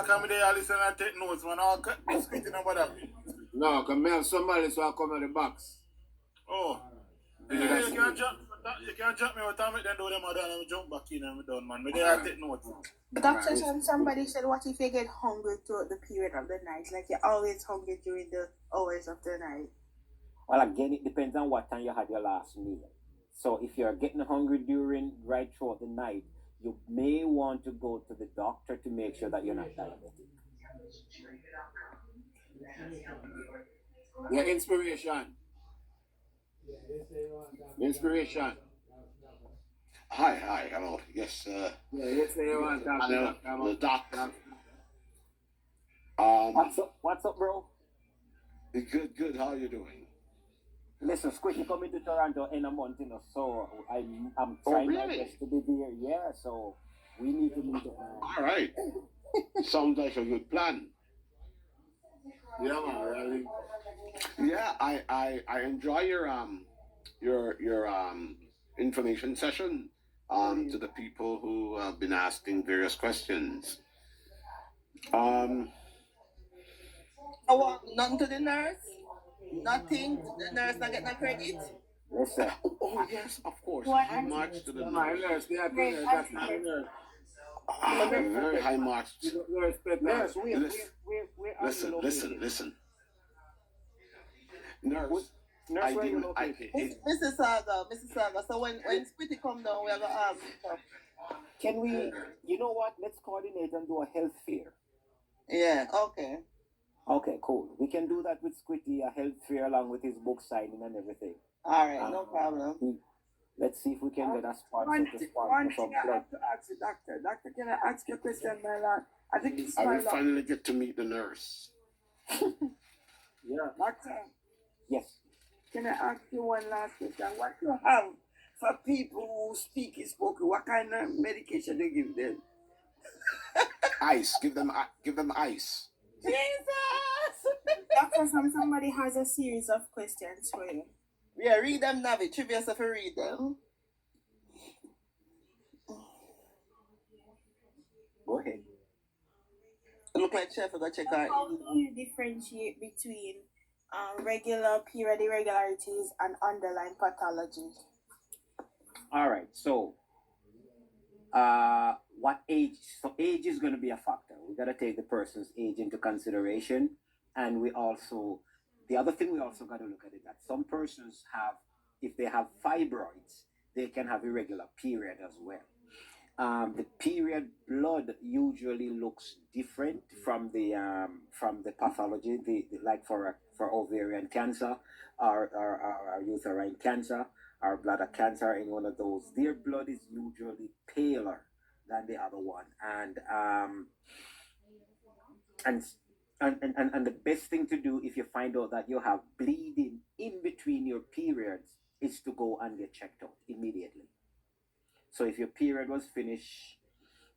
Come there, I listen and take notes, man. I'll cut this squeaking about that. No, come here, somebody so I come in the box. Oh. Yeah, you can't jump me with time, then do them and then jump back in and I'm done, man. But I take notes. Doctor, somebody said, what if you get hungry throughout the period of the night? Like you're always hungry during the hours of the night. Well, again, it depends on what time you had your last meal. So if you're getting hungry right throughout the night, you may want to go to the doctor to make sure that you're not diabetic. Yeah, inspiration. Hi, hello. Yes, yeah, yes, you want the doc. What's up, bro? Good. How are you doing? Listen, Squishy coming to Toronto in a month, so I'm trying my best to be there. Yeah, so we need to meet up. All right. Sounds like a good plan. Yeah, man, really. Yeah, I enjoy your information session to the people who have been asking various questions. Nothing to the nurse? Nothing? The nurse not get no credit? Yes, sir. Oh yes, of course. High marks to the nurse. Very high marks. Nurse, Listen. Nurse, where you located? Mrs. Saga. So when Spitty come down, we are going to ask him. Can we, you know what? Let's coordinate and do a health fair. Yeah, okay. Okay, cool. We can do that with Squitty, a health fair along with his book signing and everything. All right, no problem. Let's see if we can get a sponsor One, to thing, sponsor one some thing I blood. have to ask the doctor. Doctor, can I ask you a question, my lord? I think it's I my will lord. finally get to meet the nurse. Yeah. Doctor, Yes. can I ask you one last question? What you have for people who speak is spoken? What kind of medication do you give them? Ice. Give them ice. Jesus! Dr. Sam, somebody has a series of questions for you. Yeah, read them, Navi. Trivia stuff, read them. Go ahead. Look like Chef, I got check out. How do you differentiate between regular period irregularities and underlying pathology? All right. So, what age? So, age is going to be a factor. We got to take the person's age into consideration, and the other thing we also got to look at it that some persons have, if they have fibroids, they can have irregular period as well. The period blood usually looks different from the pathology, like for ovarian cancer or uterine cancer or bladder cancer. In one of those, their blood is usually paler than the other one, and the best thing to do if you find out that you have bleeding in between your periods is to go and get checked out immediately. So if your period was finished,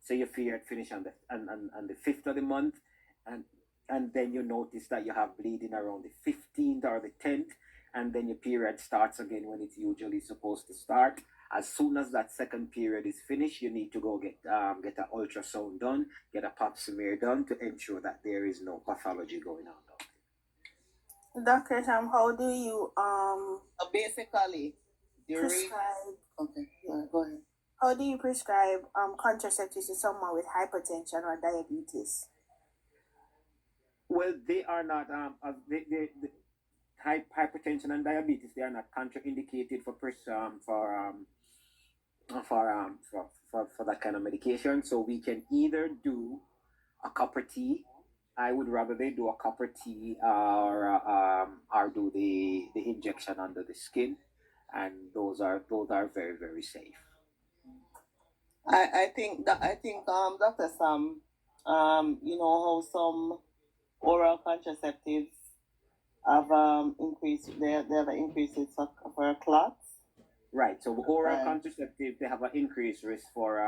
say your period finished on the 5th of the month, and then you notice that you have bleeding around the 15th or the 10th, and then your period starts again when it's usually supposed to start. As soon as that second period is finished, you need to go get an ultrasound done, get a pap smear done to ensure that there is no pathology going on. Dr. Sam, how do you basically prescribe? Okay, go ahead. How do you prescribe contraceptives to someone with hypertension or diabetes? Well, they are not hypertension and diabetes. They are not contraindicated for that kind of medication. So we can either do a copper T. I would rather they do a copper T or do the injection under the skin, and those are very, very safe. I think Dr. Sam, you know how some oral contraceptives have increased they have an increase for clots. Right. So oral contraceptive, they have an increased risk for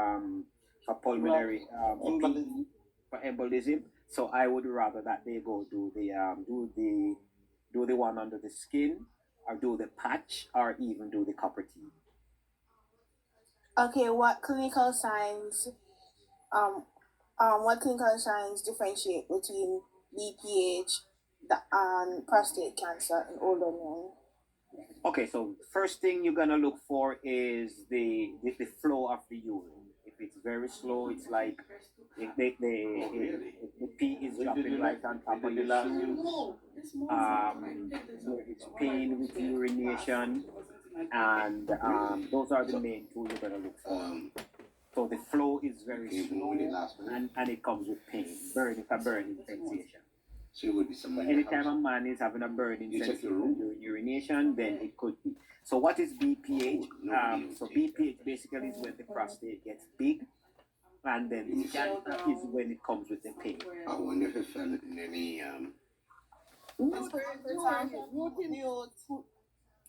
pulmonary embolism. For embolism. So I would rather that they go do the one under the skin, or do the patch, or even do the copper T. Okay, what clinical signs differentiate between BPH and prostate cancer in older men? Okay, so first thing you're gonna look for is the flow of the urine. If it's very slow, it's like the pee is dropping right on top of your shoes. It's pain with urination, and those are the main two you're gonna look for. So the flow is very slow, and it comes with pain, burning sensation. So anytime a man is having a burning sensation during urination, then it could be. So what is BPH? So BPH basically is when the prostate gets big, and then the cancer is when it comes with the pain. I wonder if it fell in any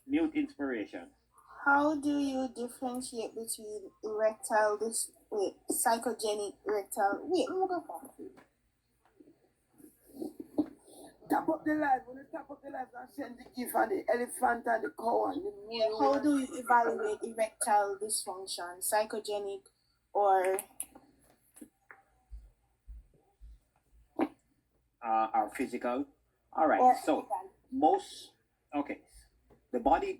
Mute inspiration. How do you differentiate between psychogenic erectile? Tap up the light. When you tap up the light and send the gift and the elephant and the cow and the mule. How do you evaluate erectile dysfunction, psychogenic or physical? All right. So the body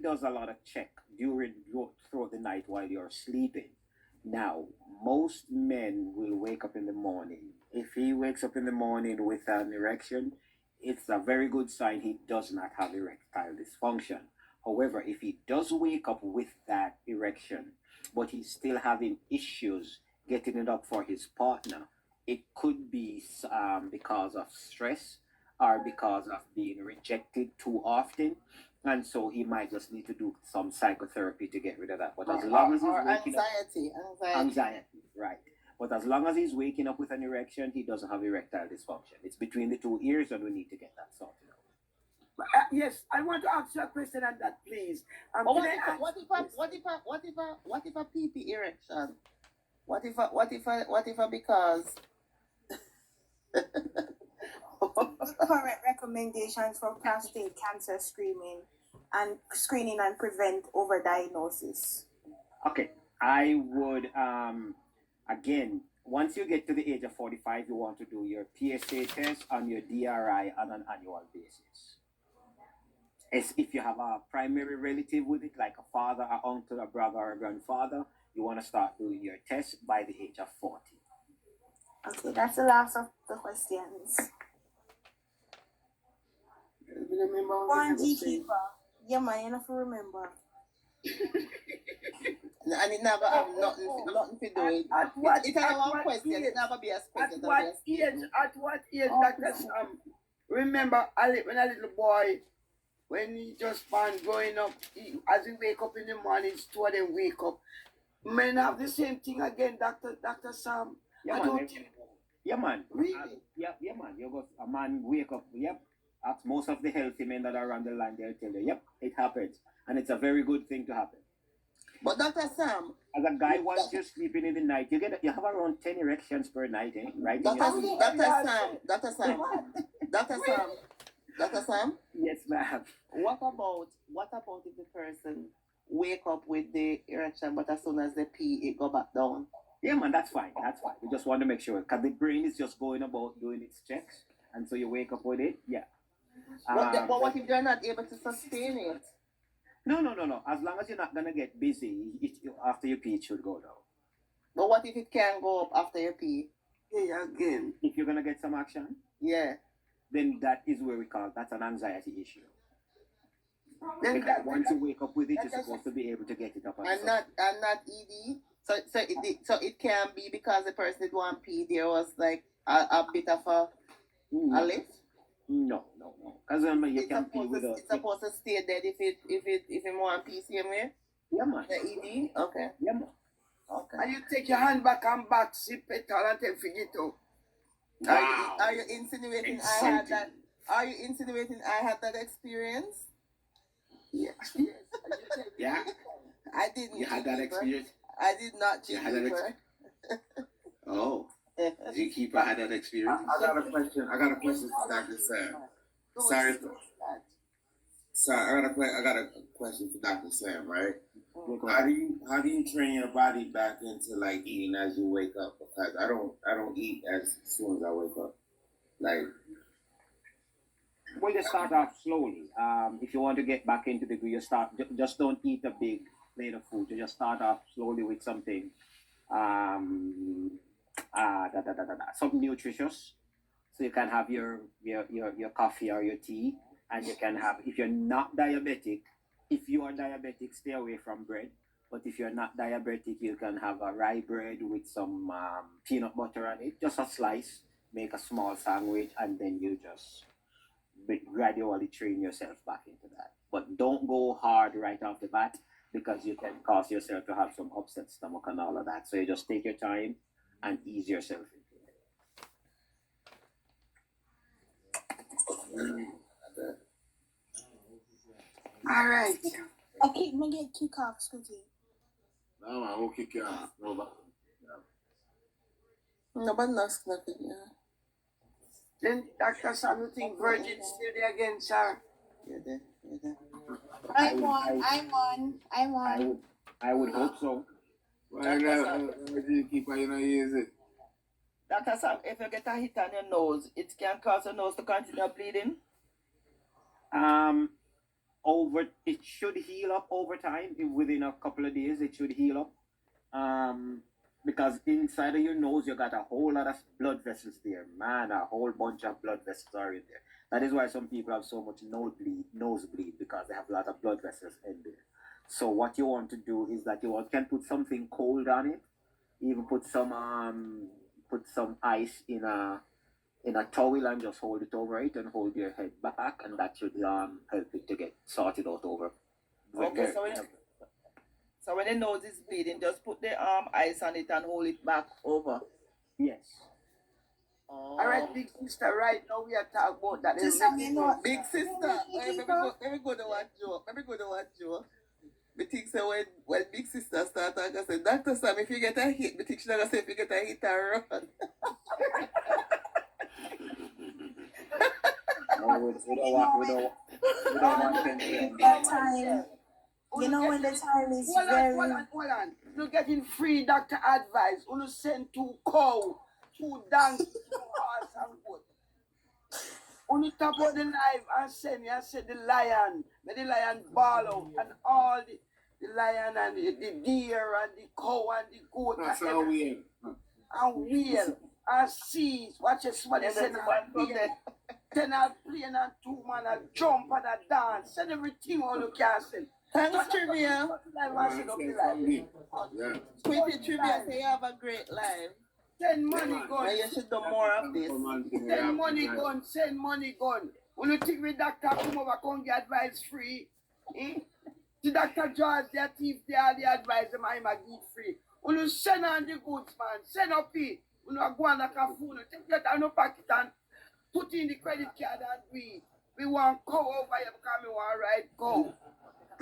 does a lot of check throughout the night while you're sleeping. Now, most men will wake up in the morning. If he wakes up in the morning with an erection, it's a very good sign he does not have erectile dysfunction. However, if he does wake up with that erection, but he's still having issues getting it up for his partner, it could be because of stress, or because of being rejected too often. And so he might just need to do some psychotherapy to get rid of that. But as long as he's or waking up, anxiety. right. But as long as he's waking up with an erection, he doesn't have erectile dysfunction. It's between the two ears, and we need to get that sorted out. Yes, I want to ask you a question on that, please. But what if a PP erection? What if because Current recommendations for prostate cancer screening and prevent overdiagnosis. Okay, I would again, once you get to the age of 45, you want to do your PSA test and your DRI on an annual basis. As if you have a primary relative with it, like a father, an uncle, a brother, or a grandfather, you want to start doing your test by the age of 40. Okay, that's the last of the questions. One G keeper. Yeah, man, you have to remember. And it never have nothing to do with it. It's a one question. It never be a question. At what age, Dr. Sam? Remember, when a little boy, when he just born growing up, as he wake up in the morning, it's two of them wake up. Men have the same thing again, Dr. Sam. Yeah, I man. don't think. Yeah, man. Really? Yeah, man. You got a man wake up. Yep. Ask most of the healthy men that are around the land, they'll tell you, yep, it happens. And it's a very good thing to happen. But Dr. Sam, as a guy, once you're sleeping in the night, you have around 10 erections per night, eh? Right? Dr. Sam. Yes, ma'am. What about if the person wake up with the erection, but as soon as they pee, it go back down? Yeah, man, that's fine. We just want to make sure, because the brain is just going about doing its checks, and so you wake up with it. Yeah. But what if you're not able to sustain it? No. As long as you're not gonna get busy, after you pee, it should go down. But what if it can go up after you pee? Yeah, again. If you're gonna get some action, yeah, then that is where that's an anxiety issue. Then once you wake up with it, you're supposed to be able to get it up. And not ED. So it can be because the person did want pee. There was like a bit of a lift. No. Because you can pee without. It's supposed to stay dead if it want pee same way. Yeah, man. The ED. Okay. Yeah, man. Okay. And you take your hand back and back, see Petal and then figure it out. Wow. Are you insinuating I had that? Are you insinuating I had that experience? Yes. Yeah. I didn't. You had that experience? I did not cheat. Oh. Zookeeper had that experience? I got a question for Dr. Sam. Sorry. I got a question for Dr. Sam, right? How do you train your body back into like eating as you wake up? Because I don't eat as soon as I wake up. Like, well, you start off slowly. If you want to get back into the groove, you start. Just don't eat a big plate of food. You just start off slowly with something, something nutritious. So you can have your coffee or your tea, and you can have. If you're not diabetic, if you are diabetic, stay away from bread. But if you're not diabetic, you can have a rye bread with some peanut butter on it, just a slice. Make a small sandwich, and then you just gradually train yourself back into that. But don't go hard right off the bat, because you can cause yourself to have some upset stomach and all of that. So you just take your time and ease yourself into it. All right. Okay, me get kick off, Scooty. No, man, we'll kick you off. No, but nobody knows nothing. Yeah. Then Dr. Sam, you think Virgin still there again, sir? You're there. I won. I would hope so. why not? Keeper, you know, use it. Dr. Sam, if you get a hit on your nose, it can cause your nose to continue bleeding? It should heal up over time. Within a couple of days, it should heal up. Because inside of your nose, you got a whole lot of blood vessels there. Man, a whole bunch of blood vessels are in there. That is why some people have so much nosebleed, because they have a lot of blood vessels in there. So what you want to do is that you can put something cold on it. Even put some ice in a in a towel and just hold it over it and hold your head back, and that should help it to get sorted out over. Okay, so when the nose is bleeding, just put the ice on it and hold it back over. Yes. Oh. All right, big sister. Right now we are talking about that. Big sister. Let me go to watch you. Me think so when big sister start talking, I say, Dr. Sam, if you get a hit, me think she's gonna say if you get a hit and run. We don't want them to That time, you know when the time is very... Hold on. You getting free doctor advice. You send 2 cow, 2 donkey, 2 horse and goat. You tap out the knife and send the lion. Let the lion ball out and all the lion and the deer and the cow and the goat. That's how we and wheel and seize. Watch your somebody send a plane. Then a plane and 2 man a jump and a dance. Send everything all you can send. Thanks, Trivia. Quitty Trivia say you have a great life. Send money gun. And you should do more of this. Send money gun. Send money gun. When you think the doctor come over, come get advice free. The doctor draws their teeth, they are the advice, them I'm a give free. When you send on the goods, man, send up it. When you go on like a phone, take that on your pocket and put in the credit card and we want go over here because we want ride go.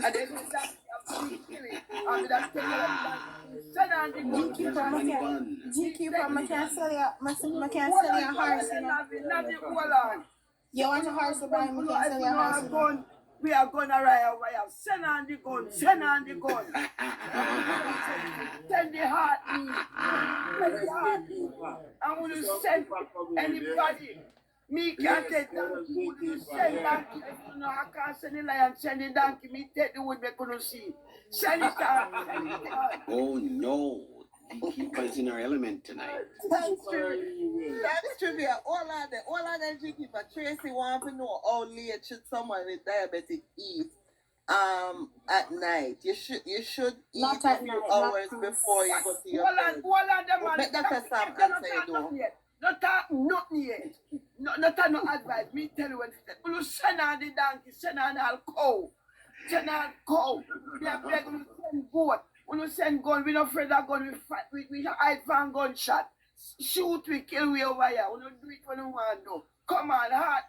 And then the doctor kill it. And that take send on the goods. GQ, I can't sell you a horse, you know. You want a horse to buy, I can't sell you a horse, you know. We are gonna ride over here. Send on the gun. Send on the gun. Send the heart beat. Send the heart beat. And when you send anybody, me can't take that. You send donkey. You know, I can't send the lion. Send the donkey. Me take the wood. They couldn't see. Send it out. Oh no. The keeper is in our element tonight. Thanks, Trivia. All of them keeper. Tracy want to know how late should someone with diabetic eat at night. You should eat Not a at few night, hours not before you go to your bed. Let Dr. Sam answer you though. Not nothing yet. Not no advice. Me tell you when you send on the donkey, send on the cow. Send on cow. We are going to send goat. When you send gun, we not afraid of gun, we hide from gunshot. Shoot, we kill, we over here. We don't do it when we want to do. Come on, heart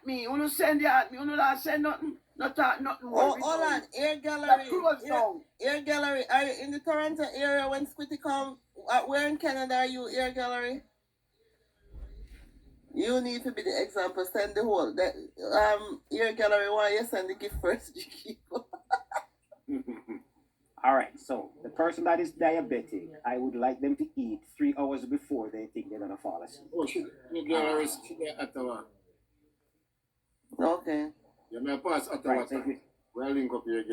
me. When you send the heart me, when you don't send nothing, not talk nothing more. Oh, hold on, Air Gallery, are you in the Toronto area when Squitty come? Where in Canada are you, Air Gallery? You need to be the example, send the whole, Air Gallery, why you send the gift first, All right, so the person that is diabetic, I would like them to eat 3 hours before they think they're gonna fall asleep. Oh, should get a risk at the one. Okay. You may pass at the Right, water. We'll link up here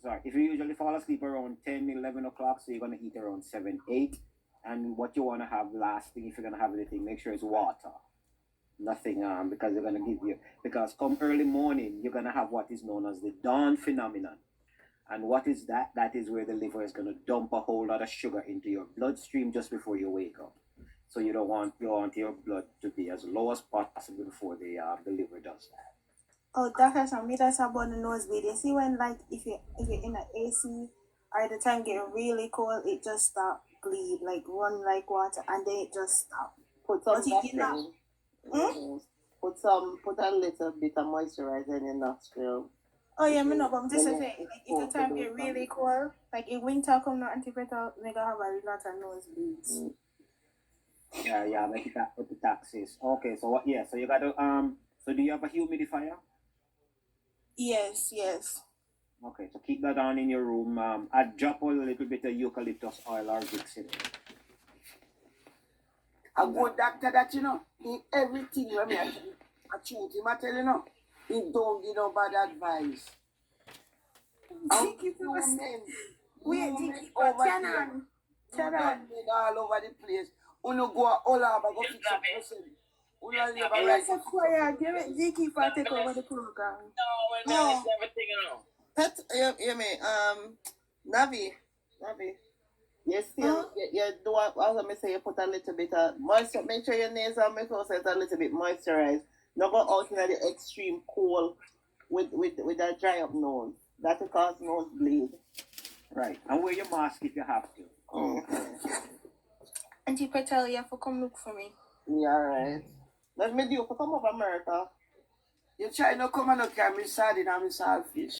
so if you usually fall asleep around 10, 11 o'clock, so you're gonna eat around 7, 8. And what you wanna have last thing, if you're gonna have anything, make sure it's water. Nothing, because they're gonna give you, because come early morning, you're gonna have what is known as the dawn phenomenon. And what is that? That is where the liver is going to dump a whole lot of sugar into your bloodstream just before you wake up. So you want your blood to be as low as possible before the liver does that. Oh, Dr. Sam, that's about the nosebleed. You see when if you're in an AC or the time get really cold, it just stop bleed, like run like water, and then it just stop. Put a little bit of moisturizer in your nostril. Oh yeah, me know, but I'm just saying, like if the time get really cold, like if winter come now, anti-petal, we gonna have a lot of nosebleeds. Yeah, make it with the taxes. Okay, so what? Yeah, so you got to So do you have a humidifier? Yes. Okay, so keep that on in your room. I'd drop a little bit of eucalyptus oil or Vicks in it. A good doctor that in everything when I choose him, I tell you no. He don't give no bad advice. Turn on. All over the place. Uno go all over, go fix up person. Uno live right. Yes, quiet. Give it Ziki for take over the program. No, everything Pet, you mean, Navi. You still, you do what, as I say, you put a little bit of moisture, make sure your nails and mucosa is a little bit moisturized. Don't go out in the extreme cold with a dry up nose. That will cause nosebleed. Right. And wear your mask if you have to. Auntie Petal, you have to come look for me. Yeah, right. Let me do for come over America. You try to come and look at me sardine and me saltfish.